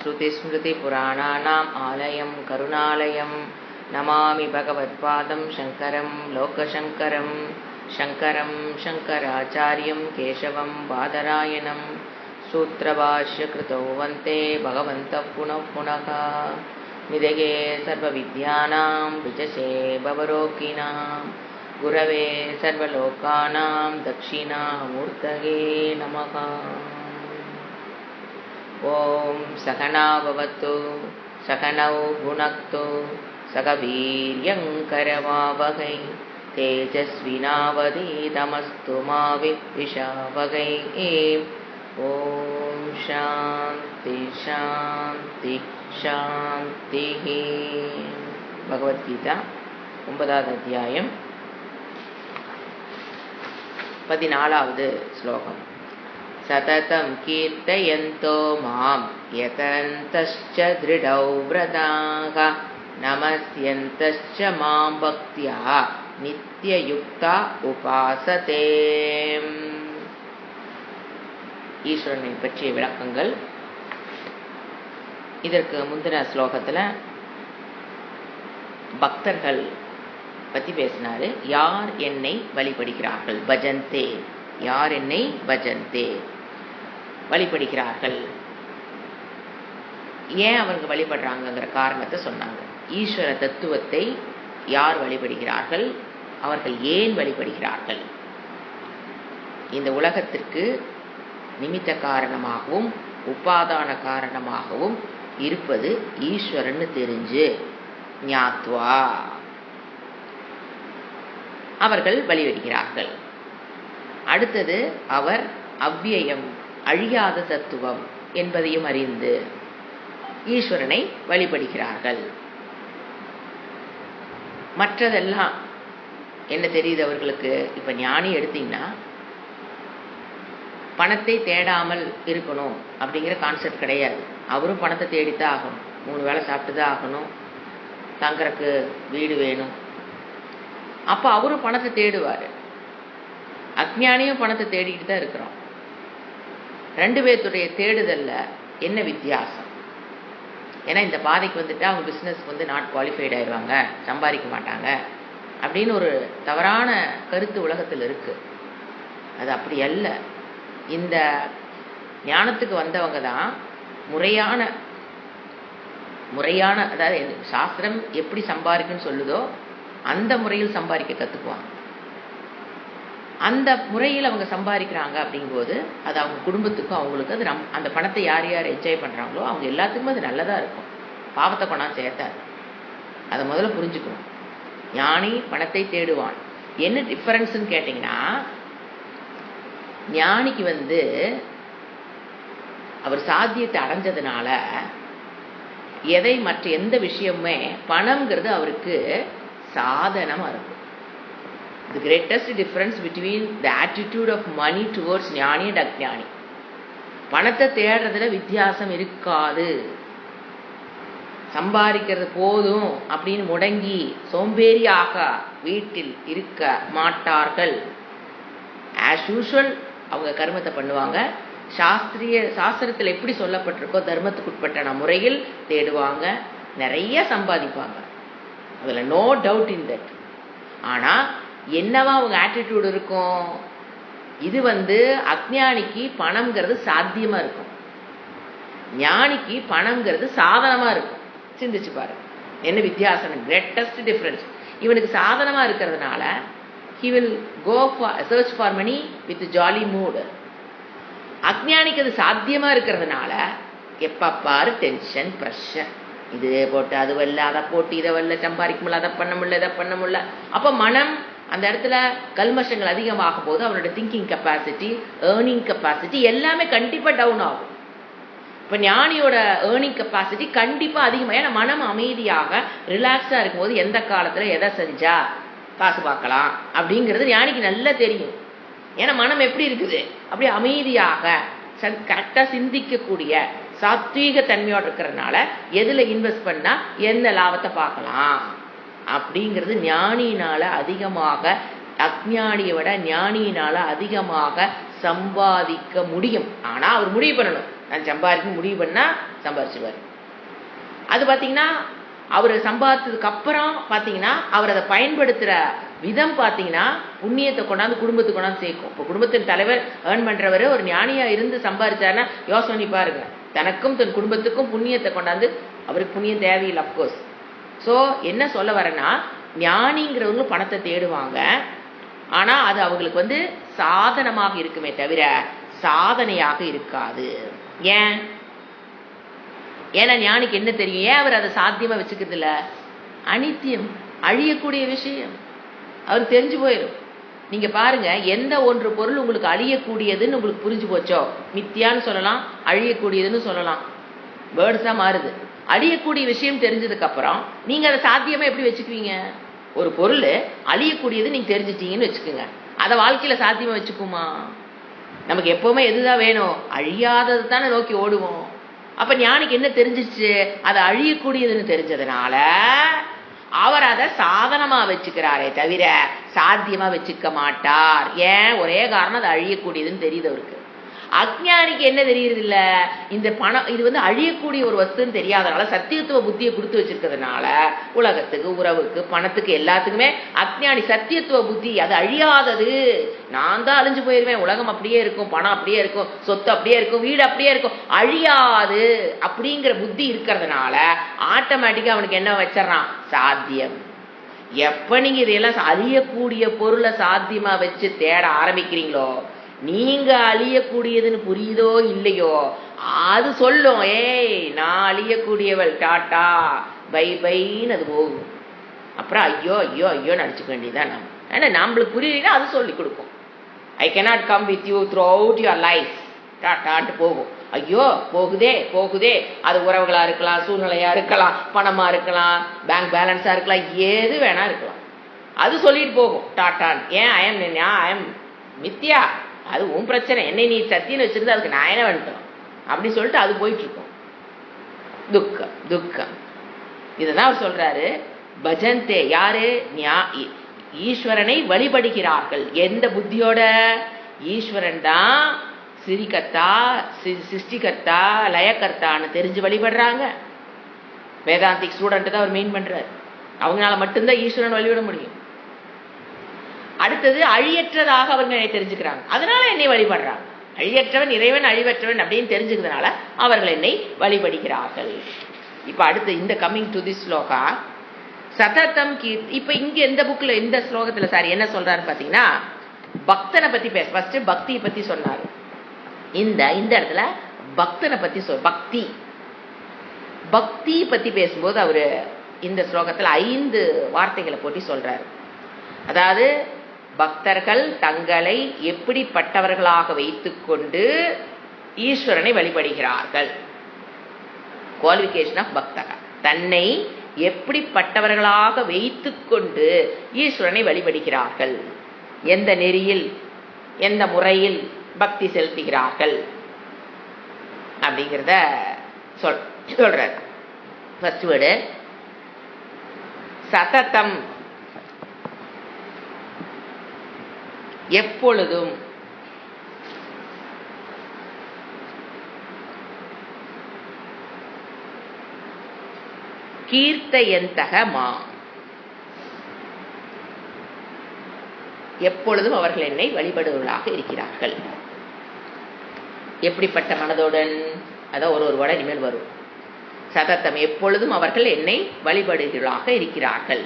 श्रुतिस्मृतिपुराणानाम् आलयं करुणालयं नमामि भगवत्पादं शङ्करं लोकशङ्करं शङ्करं शङ्कराचार्यं केशवं बादरायणं सूत्रभाष्यकृतौ वन्दे भगवन्तः पुनः पुनः निधये सर्वविद्यानां विजसे भवरोगिणां गुरवे सर्वलोकानां दक्षिणामूर्तये नमः। ॐ सहना भवतु सहनौ भुनक्तु सह वीर्यङ्करवावहै तेजस्विनावधीतमस्तु मा विद्विषावहै। ॐ शान्ति शान्ति शान्तिः। भगवद्गीता 9வது அத்தியாயம் 14வது ஸ்லோகம். सततं कीर्तयन्तो मां यतन्तश्च दृढौ व्रताः नमस्यन्तश्च मां भक्त्या नित्ययुक्ता उपासते. ஈஸ்வரனை பற்றிய விளக்கங்கள். இதற்கு முந்தின ஸ்லோகத்தில் பக்தர்கள் பற்றி பேசினாரு. யார் என்னை வழிபடுகிறார்கள், பஜந்தே, யார் என்னை பஜந்தே வழிபடுகிறார்கள், ஏன் அவங்க வழிபடுறாங்கங்கிற காரணத்தை சொன்னாங்க. ஈஸ்வர தத்துவத்தை யார் வழிபடுகிறார்கள், அவர்கள் ஏன் வழிபடுகிறார்கள், இந்த உலகத்திற்கு நிமித்த காரணமாகவும் உபாதான காரணமாகவும் இருப்பது ஈஸ்வரன்னு தெரிஞ்சு ஞாத்வா அவர்கள் வழிபடுகிறார்கள். அடுத்தது, அவர் அவ்வியம், அழியாத தத்துவம் என்பதையும் அறிந்து ஈஸ்வரனை வழிபடுகிறார்கள். மற்றதெல்லாம் என்ன தெரியுது அவர்களுக்கு? இப்ப ஞானி எடுத்தீங்கன்னா பணத்தை தேடாமல் இருக்கணும் அப்படிங்கிற கான்செப்ட் கிடையாது. அவரும் பணத்தை தேடித்தான் ஆகணும், 3 வேளை சாப்பிட்டு தான் ஆகணும், தங்கறக்கு வீடு வேணும். அப்ப அவரும் பணத்தை தேடுவார். அஞ்ஞானியும் பணத்தை தேடிக்கிட்டு தான் இருக்கிறோம். 2 பேர்த்துடைய தேடுதல்ல என்ன வித்தியாசம்? ஏன்னா இந்த பாதைக்கு வந்துட்டா அவங்க பிஸ்னஸ்க்கு நாட் குவாலிஃபைட் ஆயிடுவாங்க, சம்பாதிக்க மாட்டாங்க அப்படின்னு ஒரு தவறான கருத்து உலகத்தில் இருக்கு. அது அப்படி அல்ல. இந்த ஞானத்துக்கு வந்தவங்க தான் முறையான அதாவது சாஸ்திரம் எப்படி சம்பாதிக்குன்னு சொல்லுதோ அந்த முறையில் சம்பாதிக்க கற்றுக்குவாங்க. அந்த முறையில் அவங்க சம்பாதிக்கிறாங்க அப்படிங்கும்போது அது அவங்க குடும்பத்துக்கும் அவங்களுக்கு அது அந்த பணத்தை யார் யார் என்ஜாய் பண்ணுறாங்களோ அவங்க எல்லாத்துக்குமே அது நல்லதாக இருக்கும், பாவத்தை கொண்டாந்து சேர்த்தாது. அதை முதல்ல புரிஞ்சுக்கணும். ஞானி பணத்தை தேடுவான். என்ன டிஃபரன்ஸ்ன்னு கேட்டிங்கன்னா, ஞானிக்கு அவர் சாத்தியத்தை அடைஞ்சதுனால மற்ற எந்த விஷயமுமே பணம்ங்கிறது அவருக்கு சாதனமாக இருக்கும். The greatest difference between the attitude of money towards ஞானி and அஜ்ஞானி. பணத்தை தேடுறதுல வித்தியாசம் இருக்காது. சம்பாதிக்கிறது போதும் அப்படின்னு முடங்கி சோம்பேறியாக வீட்டில் இருக்க மாட்டார்கள். ஆஸ் யூஷுவல் அவங்க கர்மத்தை பண்ணுவாங்க. சாஸ்திரத்தில் எப்படி சொல்லப்பட்டிருக்கோ தர்மத்துக்குட்பட்ட முறையில் தேடுவாங்க, நிறைய சம்பாதிப்பாங்க. அதுல நோ டவுட் இன் தட். ஆனா என்னவா அவங்க ஆட்டிடியூட் இருக்கும்? இது அஞ்ஞானிக்கு பணம்ங்கிறது சாத்தியமா இருக்கும், ஞானிக்கு பணம்ங்கிறது சாதனமா இருக்கும். சிந்திச்சு பாருங்க என்ன வித்தியாசம், கிரேட்டஸ்ட் டிஃபரன்ஸ். இவனுக்கு சாதனமா இருக்கிறதுனால he will go for search for money with jolly mood. அஞ்ஞானிக்கு அது சாத்தியமா இருக்கிறதுனால எப்ப பாரு டென்ஷன், பிரஷர், இது போட்டு அது வரல, அதை போட்டு இதை வரல, சம்பாதிக்க முடியல, அதை பண்ண முடியல, இதை பண்ண முடியல. அப்ப மனம் அந்த இடத்துல கல்மஷங்கள் அதிகமாகும் போது அவனோட திங்கிங் கெப்பாசிட்டி, ஏர்னிங் கெப்பாசிட்டி எல்லாமே கண்டிப்பா டவுன் ஆகும். இப்ப ஞானியோட ஏர்னிங் கெப்பாசிட்டி கண்டிப்பா அதிகமாக. ஏன்னா மனம் அமைதியாக ரிலாக்ஸா இருக்கும்போது எந்த காலத்துல எதை செஞ்சா காசு பார்க்கலாம் அப்படிங்கிறது ஞானிக்கு நல்லா தெரியும். ஏன்னா மனம் எப்படி இருக்குது, அப்படி அமைதியாக கரெக்டா சிந்திக்கக்கூடிய சாத்வீக தன்மையோடு இருக்கிறதுனால எதுல இன்வெஸ்ட் பண்ணா எந்த லாபத்தை பார்க்கலாம் அப்படிங்கிறது ஞானியினால அதிகமாக, அஞ்ஞானியை விட ஞானியினால அதிகமாக சம்பாதிக்க முடியும். ஆனா அவர் முடிவு பண்ணணும், நான் சம்பாதிக்க முடிவு பண்ணால் சம்பாதிச்சுவார். அது பார்த்தீங்கன்னா அவர் சம்பாதிச்சதுக்கு அப்புறம் பார்த்தீங்கன்னா அவர் அதை பயன்படுத்துகிற விதம் பார்த்தீங்கன்னா புண்ணியத்தை கொண்டாந்து குடும்பத்துக்கு கொண்டாந்து சேர்க்கும். இப்போ குடும்பத்தின் தலைவர் ஏர்ன் பண்ணுறவர் ஒரு ஞானியாக இருந்து சம்பாதிச்சாருன்னா யோசனை பண்ணி பாருங்க, தனக்கும் தன் குடும்பத்துக்கும் புண்ணியத்தை கொண்டாந்து, அவருக்கு புண்ணியம் தேவையில்லை அப்கோர்ஸ். ஸோ என்ன சொல்ல வரேன்னா, ஞானிங்கிறவங்களும் பணத்தை தேடுவாங்க, ஆனால் அது அவங்களுக்கு சாதனமாக இருக்குமே தவிர சாதனையாக இருக்காது. ஏன்னா ஞானிக்கு என்ன தெரியும்? ஏன் அவர் அதை சாத்தியமாக வச்சுக்கிறது இல்லை? அனித்தியம், அழியக்கூடிய விஷயம் அவருக்கு தெரிஞ்சு போயிடும். நீங்கள் பாருங்க, எந்த ஒன்று பொருள் உங்களுக்கு அழியக்கூடியதுன்னு உங்களுக்கு புரிஞ்சு போச்சோ, மித்தியான்னு சொல்லலாம், அழியக்கூடியதுன்னு சொல்லலாம், வேர்ட்ஸாக மாறுது. அழியக்கூடிய விஷயம் தெரிஞ்சதுக்கப்புறம் நீங்கள் அதை சாத்தியமாக எப்படி வச்சுக்குவீங்க? ஒரு பொருள் அழியக்கூடியது நீங்கள் தெரிஞ்சிட்டீங்கன்னு வச்சுக்கோங்க, அதை வாழ்க்கையில் சாத்தியமாக வச்சுக்குமா? நமக்கு எப்போவுமே எதுதான் வேணும்? அழியாதது தானே நோக்கி ஓடுவோம். அப்போ ஞானிக்கு என்ன தெரிஞ்சிச்சு? அதை அழியக்கூடியதுன்னு தெரிஞ்சதுனால அவர் அதை சாதனமாக வச்சுக்கிறாரே தவிர சாத்தியமாக வச்சுக்க மாட்டார். ஏன்? ஒரே காரணம், அது அழியக்கூடியதுன்னு தெரியுது அவருக்கு. அஜ்ஞானிக்கு என்ன தெரியுறது இல்லை? இந்த பணம் இது அழியக்கூடிய ஒரு வஸ்துன்னு தெரியாதனால, சத்தியத்துவ புத்தியை கொடுத்து வச்சிருக்கிறதுனால உலகத்துக்கு, உறவுக்கு, பணத்துக்கு, எல்லாத்துக்குமே அஜ்ஞானி சத்தியத்துவ புத்தி, அது அழியாதது, நான் தான் அழிஞ்சு போயிருவேன், உலகம் அப்படியே இருக்கும், பணம் அப்படியே இருக்கும், சொத்து அப்படியே இருக்கும், வீடு அப்படியே இருக்கும், அழியாது அப்படிங்கிற புத்தி இருக்கிறதுனால ஆட்டோமேட்டிக்காக அவனுக்கு என்ன வச்சிடறான்? சாத்தியம். எப்போ நீங்கள் இதையெல்லாம் அழியக்கூடிய பொருளை சாத்தியமாக வச்சு தேட ஆரம்பிக்கிறீங்களோ, நீங்க அழியக்கூடியதுன்னு புரியுதோ இல்லையோ, அது சொல்லும், ஏய் நான் அழியக்கூடியவள், டாட்டா பை பைன்னு அது போகும். அப்புறம் ஐயோ ஐயோ ஐயோ நினச்சிக்க வேண்டியதான் நம்ம. ஏன்னா நம்மளுக்கு புரியலைன்னா அது சொல்லி கொடுக்கும். I cannot come with you throughout your life, டாட்டான்ட்டு போகும். ஐயோ போகுதே போகுதே, அது உறவுகளாக இருக்கலாம், சூழ்நிலையாக இருக்கலாம், பணமாக இருக்கலாம், பேங்க் பேலன்ஸாக இருக்கலாம், ஏது வேணா இருக்கலாம், அது சொல்லிட்டு போகும் டாட்டான். ஏன்? ஐ எம் மித்தியா, அது உன் பிரச்சனை, என்னை நீ சத்தியன்னு வச்சிருந்தா அதுக்கு நான் என்ன வந்துட்டோம் அப்படின்னு சொல்லிட்டு அது போயிட்டு இருக்கும். துக்கம் துக்கம். இதுதான் அவர் சொல்றாரு, பஜந்தே. யாரு? ஈஸ்வரனை வழிபடுகிறார்கள். எந்த புத்தியோட? ஈஸ்வரன் தான் சிரிகர்த்தா, சிருஷ்டிகர்த்தா, லயக்கர்த்தான்னு தெரிஞ்சு வழிபடுறாங்க. வேதாந்திக் ஸ்டூடெண்ட் தான் அவர் மெயின் பண்றாரு. அவங்களால மட்டும்தான் ஈஸ்வரன் வழிபட முடியும். அடுத்தது அழியற்றதாக அவர்களை தெரிஞ்சுக்கிறாங்க, அதனால என்னை வழிபடுறாங்க. அழியற்றவன் இறைவன், அழிவற்றவன் அப்படின்னு தெரிஞ்சுக்கிறதுனால அவர்கள் என்னை வழிபடுகிறார்கள். இப்ப அடுத்து இந்த கம்மிங் டு திஸ் ஸ்லோகா சததம் கீர்த்தி. இப்ப இங்க எந்த புக்ல, இந்த ஸ்லோகத்துல சாரி என்ன சொல்றாரு பாத்தீங்கன்னா, பக்தனை பத்தி பேச, ஃபர்ஸ்ட் பக்தியை பத்தி சொன்னாரு. இந்த இடத்துல பக்தனை பத்தி பக்தி பக்தி பத்தி பேசும்போது அவரு இந்த ஸ்லோகத்துல 5 வார்த்தைகளை போட்டி சொல்றாரு. அதாவது பக்தர்கள் தங்களை எப்படிப்பட்டவர்களாக வைத்துக்கொண்டு ஈஸ்வரனை வழிபடுகிறார்கள். குவாலிஃபிகேஷன் ஆஃப் பக்தக, தன்னை எப்படிப்பட்டவர்களாக வைத்துக்கொண்டு ஈஸ்வரனை வழிபடுகிறார்கள், எந்த நெறியில், எந்த முறையில் பக்தி செலுத்துகிறார்கள் அப்படிங்கிறத சொல்றார். ஃபர்ஸ்ட் வேர்டு சததம், எப்பொழுதும். கீர்த்தயந்தக மா, எப்பொழுதும் அவர்கள் என்னை வழிபடுவர்களாக இருக்கிறார்கள். எப்படிப்பட்ட மனதுடன்? அதான் ஒரு வடை இனிமேல் வரும். சதத்தம், எப்பொழுதும் அவர்கள் என்னை வழிபடுவர்களாக இருக்கிறார்கள்.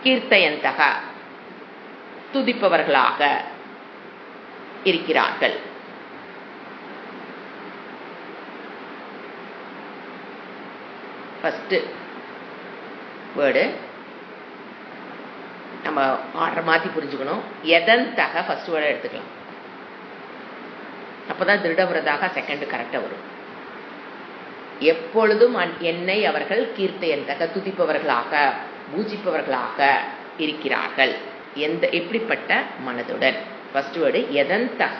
கீர்த்தயந்தக, துதிப்பவர்களாக இருக்கிறார்கள். ஃபர்ஸ்ட் வேர்டு நம்ம ஆர்டர் மாற்றி புரிஞ்சுக்கணும். எதந்தக ஃபர்ஸ்ட் வேர்டை எடுத்துக்கலாம், அப்போதான் திருடவிரதாக செகண்ட் கரெக்டாக வரும். எப்பொழுதும் என்னை அவர்கள் கீர்த்தயந்தக, துதிப்பவர்களாக, பூஜிப்பவர்களாக இருக்கிறார்கள். எப்படிப்பட்ட மனதுடன்? ஃபர்ஸ்ட் வேர்டு எதந்தக,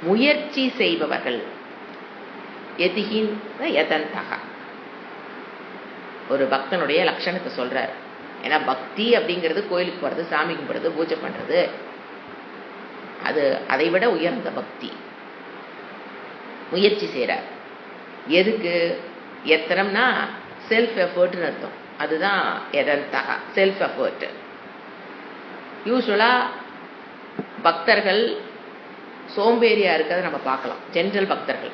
முயற்சி செய்பவர்கள். எதிகின் எதந்தக, ஒரு பக்தனுடைய லட்சணத்தை சொல்றார். ஏன்னா பக்தி அப்படிங்கிறது கோயிலுக்கு போறது, சாமி கும்பிடுறது, பூஜை பண்றது, அது அதை விட உயர்ந்த பக்தி. முயற்சி செய்கிறார். எதுக்கு? எத்தனம்னா செல்ஃப் எஃபர்ட்னு அர்த்தம். அதுதான் எதந்தகா, செல்ஃப் எஃபர்ட். யூஸ்வலாக பக்தர்கள் சோம்பேறியாக இருக்கிறத நம்ம பார்க்கலாம். ஜென்ரல் பக்தர்கள்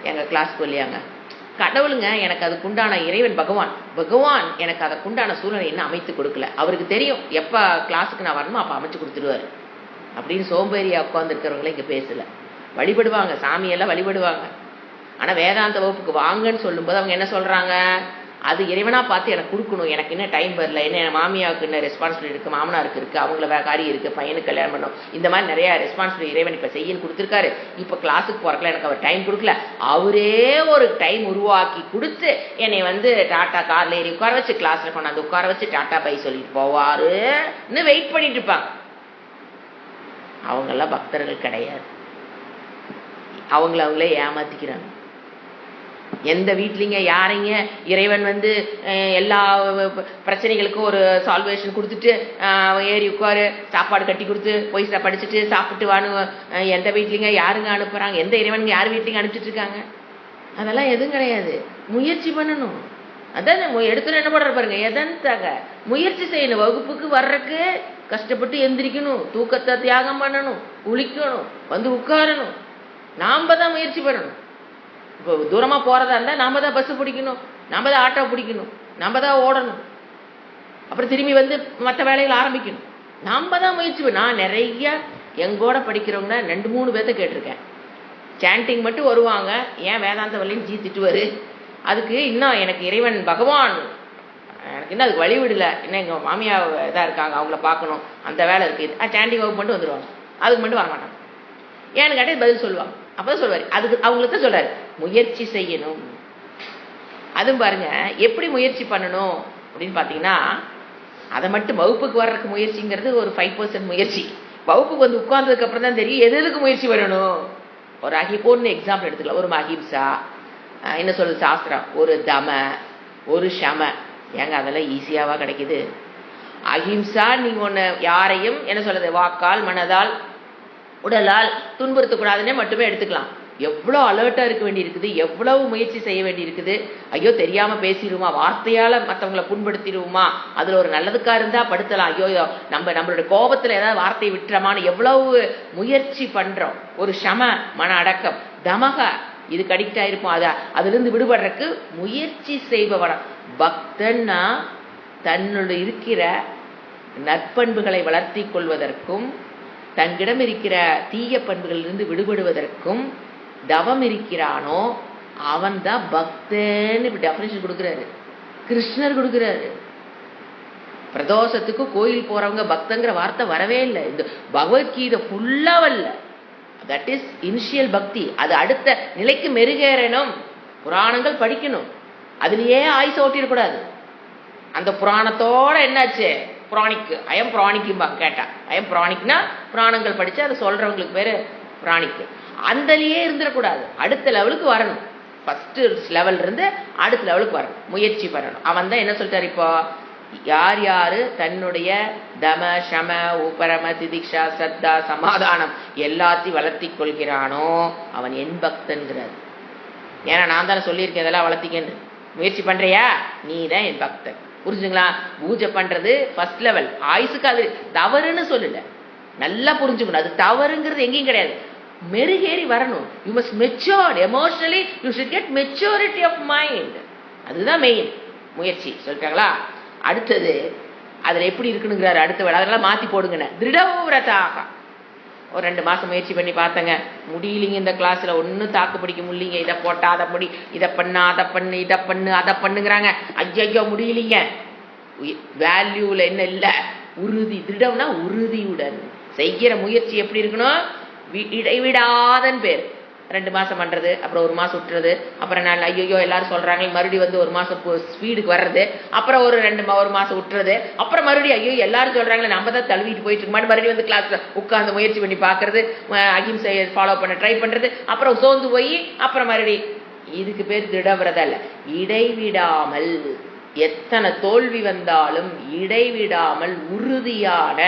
எங்கள் கிளாஸ்க்கு இல்லையாங்க, கடவுளுங்க எனக்கு அதுக்குண்டான இறைவன் பகவான் எனக்கு அதுக்குண்டான சூழ்நிலை என்ன அமைத்து கொடுக்கல. அவருக்கு தெரியும் எப்போ கிளாஸுக்கு நான் வரணுமோ அப்போ அமைச்சு கொடுத்துருவாரு அப்படின்னு சோம்பேறியாக உட்காந்துருக்கிறவங்களே இங்கே பேசலை. வழிபடுவாங்க, சாமியெல்லாம் வழிபடுவாங்க. ஆனால் வேதாந்த வகுப்புக்கு வாங்கன்னு சொல்லும்போது அவங்க என்ன சொல்கிறாங்க, அது இறைவனாக பார்த்து எனக்கு கொடுக்கணும், எனக்கு இன்னும் டைம் வரல, என்ன மாமியாவுக்கு இன்னும் ரெஸ்பான்சிபிலிட்டி இருக்குது, மாமனாருக்கு இருக்குது, அவங்கள வேறு காரியம் இருக்குது, பையனுக்கு கல்யாணம் பண்ணணும், இந்த மாதிரி நிறையா ரெஸ்பான்சிபிலிட்டி இறைவன் இப்போ செய்யன்னு கொடுத்துருக்காரு. இப்போ கிளாஸுக்கு போகிறக்கல எனக்கு அவர் டைம் கொடுக்கல, அவரே ஒரு டைம் உருவாக்கி கொடுத்து என்னை டாட்டா காரில் ஏறி உட்கார வச்சு கிளாஸில் கொண்டாந்து உட்கார வச்சு டாட்டா பை சொல்லிட்டு போவாருன்னு வெயிட் பண்ணிட்டு இருப்பாங்க. அவங்கெல்லாம் பக்தர்கள் கிடையாது. அவங்களே ஏமாத்திக்கிறாங்க. எந்த வீட்லிங்க யாரைங்க இறைவன் எல்லா பிரச்சனைகளுக்கும் ஒரு சால்வேஷன் கொடுத்துட்டு ஏறி உட்காரு சாப்பாடு கட்டி கொடுத்து போய் படிச்சுட்டு சாப்பிட்டு வானு எந்த வீட்லிங்க யாருங்க அனுப்புகிறாங்க? எந்த இறைவனுங்க யார் வீட்லிங்க அனுப்பிச்சிட்டு இருக்காங்க? அதெல்லாம் எதுவும் கிடையாது. முயற்சி பண்ணணும். அதான் எடுத்துன்னு என்ன பண்ணுற பாருங்க, எதன்தாக முயற்சி செய்யணும். வகுப்புக்கு வர்றதுக்கு கஷ்டப்பட்டு எந்திரிக்கணும், தூக்கத்தை தியாகம் பண்ணணும், குளிக்கணும், உட்காரணும். நாம் தான் முயற்சி பண்ணணும். இப்போ தூரமாக போகிறதா இருந்தால் நாம் தான் பஸ்ஸு பிடிக்கணும், நாம் தான் ஆட்டோ பிடிக்கணும், நாம் தான் ஓடணும், அப்புறம் திரும்பி மற்ற வேலைகள் ஆரம்பிக்கணும். நாம் தான் முயற்சி பண்ணணும். நான் நிறைய எங்கூட படிக்கிறவங்க 2-3 பேர்த்த கேட்டிருக்கேன். சாண்டிங் மட்டும் வருவாங்க, ஏன் வேதாந்த வழின்னு திட்டுவார். அதுக்கு இன்னும் எனக்கு இறைவன் பகவான் எனக்கு இன்னும் அதுக்கு வழி விடலை, இன்னும் எங்கள் மாமியா இதாக இருக்காங்க, அவங்கள பார்க்கணும், அந்த வேலை இருக்குது. சாண்டிங் வகுப்பு மட்டும் வந்துடுவாங்க, அதுக்கு மட்டும் வரமாட்டாங்க. ஏன்னு கேட்டால் பதில் சொல்லுவாங்க. அப்போதான் சொல்லுவார், அதுக்கு அவங்களுக்கு தான் சொல்கிறார் முயற்சி செய்யணும். அதுவும் பாருங்க எப்படி முயற்சி பண்ணணும் அப்படின்னு பார்த்தீங்கன்னா, அதை மட்டும் வகுப்புக்கு வர்றதுக்கு முயற்சிங்கிறது ஒரு 5% முயற்சி. வகுப்புக்கு உட்கார்ந்ததுக்கு அப்புறம் தான் தெரியும் எதுக்கு முயற்சி பண்ணணும். ஒரு ஒன்று எக்ஸாம்பிள் எடுத்துக்கலாம். ஒரு அஹிம்சா, என்ன சொல்றது சாஸ்திரம், ஒரு தம, ஒரு சம. ஏங்க அதெல்லாம் ஈஸியாவா கிடைக்குது? அஹிம்சா நீங்க ஒன்று யாரையும் என்ன சொல்றது வாக்கால் மனதால் உடலால் துன்புறுத்தக்கூடாதுன்னே மட்டுமே எடுத்துக்கலாம். எவ்வளோ அலர்ட்டாக இருக்க வேண்டி இருக்குது, எவ்வளவு முயற்சி செய்ய வேண்டி இருக்குது. ஐயோ தெரியாமல் பேசிடுவோமா, வார்த்தையால் மற்றவங்களை புண்படுத்திடுவோமா, அதில் ஒரு நல்லதுக்காக இருந்தால் படுத்தலாம், ஐயோ நம்மளுடைய கோபத்தில் ஏதாவது வார்த்தையை விட்டுறமான்னு எவ்வளவு முயற்சி பண்ணுறோம். ஒரு சம மன அடக்கம், தமக இதுக்கு அடிக்ட் ஆகிருப்போம், அதிலிருந்து விடுபடுறதுக்கு முயற்சி செய்பவன. பக்தன்னா தன்னுடைய இருக்கிற நற்பண்புகளை வளர்த்தி கொள்வதற்கும் தங்கிடம் இருக்கிற தீய பண்புகளிலிருந்து விடுபடுவதற்கும் தவம் இருக்கிறானோ அவன் தான் பக்தன்னு இப்படி டெஃபினேஷன் கொடுக்குறாரு, கிருஷ்ணர் கொடுக்குறாரு. பிரதோஷத்துக்கு கோயில் போறவங்க பக்தங்கிற வார்த்தை வரவே இல்லை. இந்த பகவத்கீதை ஃபுல்லா வரல. தட் இஸ் இனிஷியல் பக்தி. அது அடுத்த நிலைக்கு மெருகேறணும். புராணங்கள் படிக்கணும், அதுலயே ஆயுச ஓட்டிடக்கூடாது. அந்த புராணத்தோட என்னாச்சு, புராணிக், ஐயம் புராணிக்கும்பாங்க கேட்டா. ஐயம் புராணிக்னா புராணங்கள் படிச்சு அதை சொல்றவங்களுக்கு பேரு புராணிக்கு. அந்தலயே இருந்துடக்கூடாது, அடுத்த லெவலுக்கு வரணும். ஃபர்ஸ்ட் லெவல் இருந்து அடுத்த லெவலுக்கு வரணும், முயற்சி பண்ணணும். அவன் தான் என்ன சொல்லிட்டாரு, இப்போ யார் யாரு தன்னுடைய தம சம உபரம திதிக்ஷா சத்தா சமாதானம் எல்லாத்தையும் வளர்த்தி கொள்கிறானோ அவன் என் பக்தன்கிறார். ஏன்னா நான் தானே சொல்லியிருக்கேன் இதெல்லாம் வளர்த்திக்கன்னு. முயற்சி பண்றியா, நீ தான் என் பக்தன். புரிஞ்சுங்களா? பூஜை பண்றது ஃபர்ஸ்ட் லெவல். ஆயுசுக்கு அது தவறுன்னு சொல்லல, நல்லா புரிஞ்சுக்கணும். அது தவறுங்கிறது எங்கேயும் கிடையாது. மெருகேறி வரணும். You must matured emotionally, you should get maturity of mind. அதுதான் மெயின் முயற்சி. சொல்லிட்டாங்களா? அடுத்தது அதுல எப்படி இருக்குனுங்கிறாரு அடுத்த வேலை. அதெல்லாம் மாத்தி போடுங்க. திருடவிரதாக ஒரு 2 மாசம் முயற்சி பண்ணி பார்த்தங்க, முடியலிங்க. இந்த கிளாஸ்ல ஒன்னும் தாக்கு பிடிக்க முடியலிங்க. இதை போட்டா அதை முடி, இதை பண்ணா அதை பண்ணு, இதை பண்ணு அதை பண்ணுங்கிறாங்க. ஐயோ முடியலிங்க. வேல்யூல என்ன இல்ல, உறுதி. திருடம்னா உறுதியுடன் செய்கிற முயற்சி எப்படி இருக்கணும், இடைவிடாதன் பேர். 2 மாசம் பண்றது, அப்புறம் 1 மாசம் விட்டுறது, அப்புறம் நான் ஐயோ எல்லாரும் சொல்றாங்க மறுபடியும் 1 மாசம் ஸ்பீடுக்கு வர்றது, அப்புறம் ஒரு 1 மாசம் விட்டுறது, அப்புறம் மறுபடியும் ஐயோ எல்லாரும் சொல்றாங்களே நம்ம தான் தழுவிட்டு போயிட்டு இருக்க, மறுபடியும் கிளாஸ்ல உட்கார்ந்து முயற்சி பண்ணி பாக்குறது, அகிம்சையை ஃபாலோ பண்ண ட்ரை பண்றது, அப்புறம் சோர்ந்து போய் அப்புறம் மறுபடியும். இதுக்கு பேர் திடவிரதம் இல்ல, இடைவிடாமல் எத்தனை தோல்வி வந்தாலும் இடைவிடாமல் உறுதியான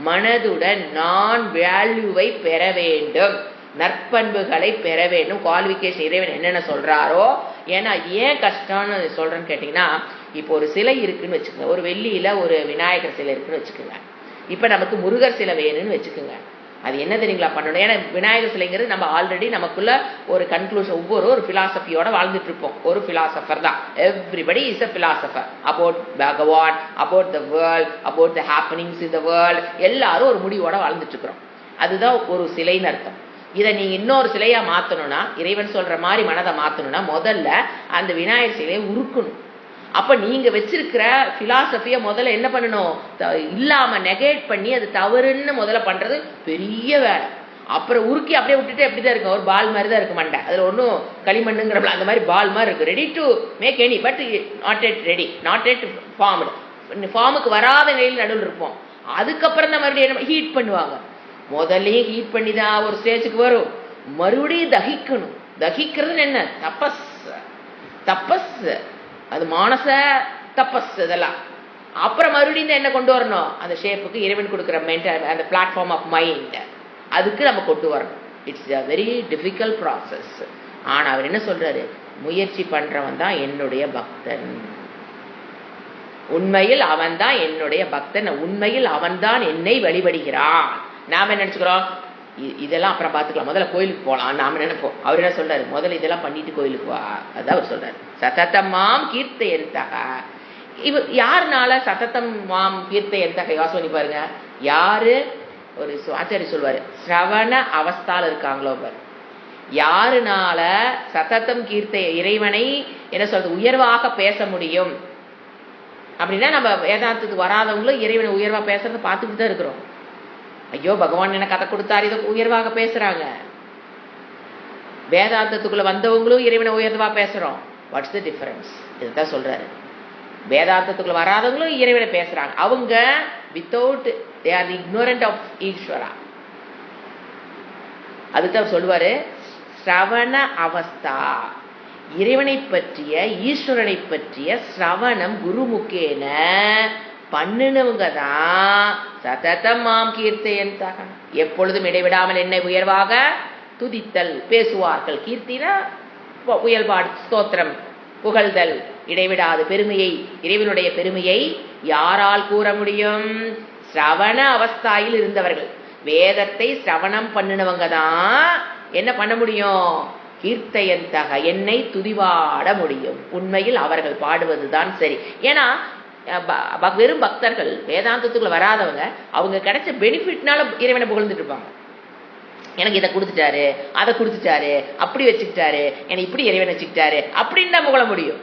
மனதுடன் நான் வேல்யூவை பெற வேண்டும், நற்பண்புகளை பெற வேண்டும். குவாலிஃபிகேஷன் இறைவன் என்னென்ன சொல்றாரோ. ஏன்னா ஏன் கஷ்டம்னு சொல்றேன்னு கேட்டீங்கன்னா, இப்போ ஒரு சிலை இருக்குன்னு வச்சுக்கோங்க, ஒரு வெள்ளியில ஒரு விநாயகர் சிலை இருக்குன்னு வச்சுக்கோங்க. இப்ப நமக்கு முருகர் சிலை வேணும்னு வச்சுக்கோங்க. அது என்ன தெரியுங்களா பண்ணணும்? ஏன்னா விநாயகர் சிலைங்கிறது நம்ம ஆல்ரெடி நமக்குள்ள ஒரு கன்க்ளூஷன், ஒவ்வொரு ஒரு பிலாசபியோட வாழ்ந்துட்டு இருப்போம். ஒரு பிலாசபர் தான், everybody is a philosopher about Bhagavan, about the world, about the happenings in the world. எல்லாரும் ஒரு முடிவோட வாழ்ந்துட்டு இருக்கிறோம். அதுதான் ஒரு சிலைன்னு அர்த்தம். இதை நீங்க இன்னொரு சிலையா மாத்தணும்னா, இறைவன் சொல்ற மாதிரி மனதை மாத்தணும்னா, முதல்ல அந்த விநாயகர் சிலையை உருக்கணும். அப்ப நீங்க வச்சிருக்கிற பிலாசபிய முதல்ல என்ன பண்ணணும்? இல்லாம நெகேட் பண்ணி அது தவறுன்னு முதல்ல பண்றது பெரிய வேலை. அப்புறம் உருக்கி அப்படியே விட்டுட்டு எப்படிதான் இருக்கும், ஒரு பால் மாதிரி தான் இருக்கு மண்டை. அதுல ஒன்றும் களிமண்ணுங்கிற அந்த மாதிரி பால் மாதிரி இருக்கு, ready to make any, but not yet ready, not yet formed. ஃபார்முக்கு வராத நிலையில் நடுவில் இருப்போம். அதுக்கப்புறம் தான் மறுபடியும் என்ன ஹீட் பண்ணுவாங்க. முதல்லையும் ஹீட் பண்ணி தான் ஒரு ஸ்டேஜுக்கு வரும். மறுபடியும் தகிக்கணும். தகிக்கிறது என்ன? தபஸ். தபஸ் அது மானச தபஸ். இதெல்லாம் அப்புறம் மறுபடியும் என்ன கொண்டு வரணும்? அந்த ஷேப்புக்கு இறைவன் கொடுக்குற மென்டல் அந்த பிளாட்ஃபார்ம் ஆஃப் மைண்ட், அதுக்கு நம்ம கொண்டு வரணும். It's a very difficult process. ஆனா அவர் என்ன சொல்றாரு? முயற்சி பண்றவன் தான் என்னுடைய பக்தன். உண்மையில் அவன் தான் என்னுடைய பக்தன், உண்மையில் அவன் தான் என்னை வழிபடுகிறான். நாம என்ன நினைச்சுக்கிறோம்? இதெல்லாம் அப்புறம் பார்த்துக்கலாம், முதல்ல கோயிலுக்கு போகலாம் நாம நினைப்போம். அவர் என்ன சொல்றாரு? முதல்ல இதெல்லாம் பண்ணிட்டு கோயிலுக்கு வா. அதான் அவர் சொல்றாரு, சததமாம் கீர்த்தயந்தக. இவ யாருனால சததம் மாம் கீர்த்தயந்தக? யோசனை பண்ணி பாருங்க. யாரு? ஒரு ஆச்சாரி சொல்வாரு, சிரவண அவஸ்தால இருக்காங்களோ பாரு. யாருனால சததம் கீர்த்த இறைவனை என்ன சொல்றது உயர்வாக பேச முடியும் அப்படின்னா, நம்ம வேதாந்தத்துக்கு வராதவங்களும் இறைவனை உயர்வா பேசுறத பார்த்துட்டு தான் இருக்கிறோம். ஐயோ பகவான் எனக்கு கதை கொடுத்தாரு, இதை உயர்வாக பேசுறாங்க. வேதாந்தத்துக்குள்ள வந்தவங்களும் இறைவனை உயர்வா பேசுறோம். What's the difference? இதுதான் சொல்றாரு. வேதாந்தத்துக்குள்ள வராதவங்களும் இறைவனை பேசுறாங்க. அவங்க without they are ignorant of Ishwara. அதுதான் சொல்லுவாரு, ஸ்ரவண அவஸ்தா. இறைவனை பற்றிய ஈஸ்வரனை பற்றிய சிரவணம் குருமுக்கேன பண்ணினவங்க தான் சததமாம் கீர்த்தயந்தக, எப்பொழுதும் இடைவிடாமல் என்னை உயர்வாக துதித்தல் பேசுவார்கள். கீர்த்தினா உயல்பாடு, ஸ்தோத்திரம், புகழ்தல், இடைவிடாது பெருமையை, இறைவனுடைய பெருமையை யாரால் கூற முடியும்? சிரவண அவஸ்தாயில் இருந்தவர்கள், வேதத்தை சிரவணம் பண்ணினவங்க தான் என்ன பண்ண முடியும்? கீர்த்தயந்தக, என்னை துதிவாட முடியும். உண்மையில் அவர்கள் பாடுவதுதான் சரி. ஏன்னா வெறும் பக்தர்கள், வேதாந்தத்துக்குள்ள வராதவங்க, அவங்க கிடைச்ச பெனிஃபிட்னால இறைவனை புகழ்ந்துட்டு இருப்பாங்க. எனக்கு இதை கொடுத்துட்டாரு, அதை கொடுத்துட்டாரு, அப்படி வச்சுக்கிட்டாரு, எனக்கு இப்படி இறைவனை வச்சுக்கிட்டாரு அப்படின்னு தான் புகழ முடியும்.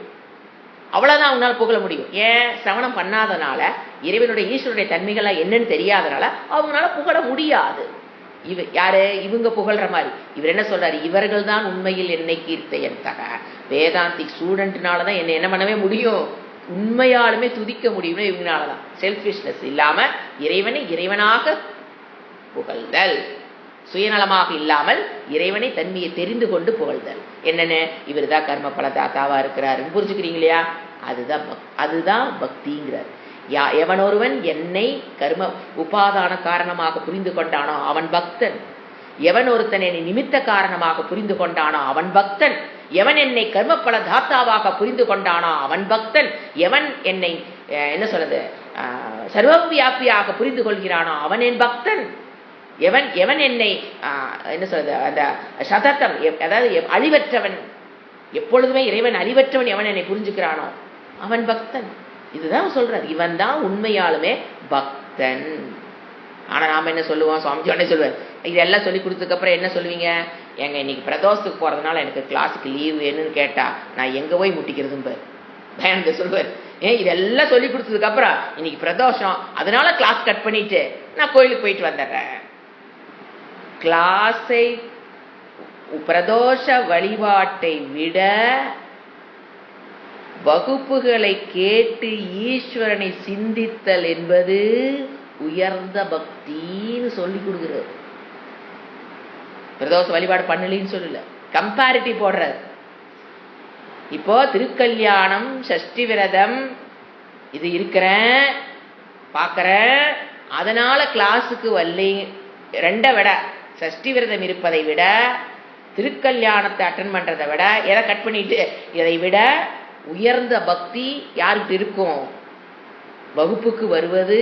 அவ்வளவுதான் அவங்களால புகழ முடியும். ஏன்? சிரவணம் பண்ணாதனால, இறைவனுடைய ஈஸ்வருடைய தன்மைகளா என்னன்னு தெரியாதனால அவங்களால புகழ முடியாது. யாரு? இவங்க புகழ்ற மாதிரி. இவர் என்ன சொல்றாரு? இவர்கள் தான் உண்மையில் என்னை கீர்த்தயந்தக. வேதாந்திக் ஸ்டூடெண்ட்னாலதான் என்னை என்ன பண்ணவே முடியும்? உண்மையாலுமே துதிக்க முடியும்னு இவங்களாலதான். செல்ஃபிஷ்னஸ் இல்லாம இறைவனை இறைவனாக புகழ்தல், சுயநலமாக இல்லாமல் இறைவனை தன்மையை தெரிந்து கொண்டு புகழ்தல். என்னன்னு? இவர் தான் கர்ம பல தாத்தாவா இருக்கிறாருன்னு புரிஞ்சுக்கிறீங்க இல்லையா? அதுதான் பக்திங்கிறார். எவன் ஒருவன் என்னை கர்ம உபாதான காரணமாக புரிந்து கொண்டானோ அவன் பக்தன். எவன் ஒருத்தன் என்னை நிமித்த காரணமாக புரிந்து கொண்டானோ அவன் பக்தன். எவன் என்னை கர்மப்பல தாத்தாவாக புரிந்து கொண்டானோ அவன் பக்தன். எவன் என்னை என்ன சொல்றது சர்வவியாபியாக புரிந்து கொள்கிறானோ அவன் என் பக்தன். எவன் என்னை என்ன சொல்றது அந்த சதத்தம், அதாவது அழிவற்றவன், எப்பொழுதுமே இறைவன் அழிவற்றவன் எவன் என்னை புரிஞ்சுக்கிறானோ அவன் பக்தன். இதுதான் சொல்றார், இவன் தான் உண்மையாலுமே பக்தன். ஆனா நாம என்ன சொல்லுவோம்? சுவாமிஜி உடனே சொல்லுவார், இதெல்லாம் சொல்லி கொடுத்ததுக்கு அப்புறம் என்ன சொல்லுவீங்க? எங்க இன்னைக்கு பிரதோஷத்துக்கு போறதுனால எனக்கு கிளாஸுக்கு லீவ் வேணும்னு கேட்டா நான் எங்க போய் முட்டிக்கிறதுன்னு பாரு தயானந்த சொல்லுவார். இதெல்லாம் சொல்லி கொடுத்ததுக்கு அப்புறம் இன்னைக்கு பிரதோஷம், அதனால கிளாஸ் கட் பண்ணிட்டு நான் கோயிலுக்கு போயிட்டு வந்துடுறேன். கிளாஸை பிரதோஷ வழிபாட்டை விட வகுப்புகளை கேட்டு ஈஸ்வரனை சிந்தித்தல் என்பது உயர்ந்த பக்தின்னு சொல்லி கொடுக்குறாரு. பிரதோஷ வழிபாடு பண்ணலின்னு சொல்லல, கம்பேரிட்டிவ் போடுறாரு. இப்போ திருக்கல்யாணம், சஷ்டி விரதம், இது இருக்கிறேன் பார்க்குறேன், அதனால கிளாஸுக்கு வரலை. ரெண்டை விட சஷ்டி விரதம் இருப்பதை விட திருக்கல்யாணத்தை அட்டன் பண்ணுறதை விட எதை கட் பண்ணிட்டு இதை விட உயர்ந்த பக்தி யாருக்கு இருக்கும்? வகுப்புக்கு வருவது,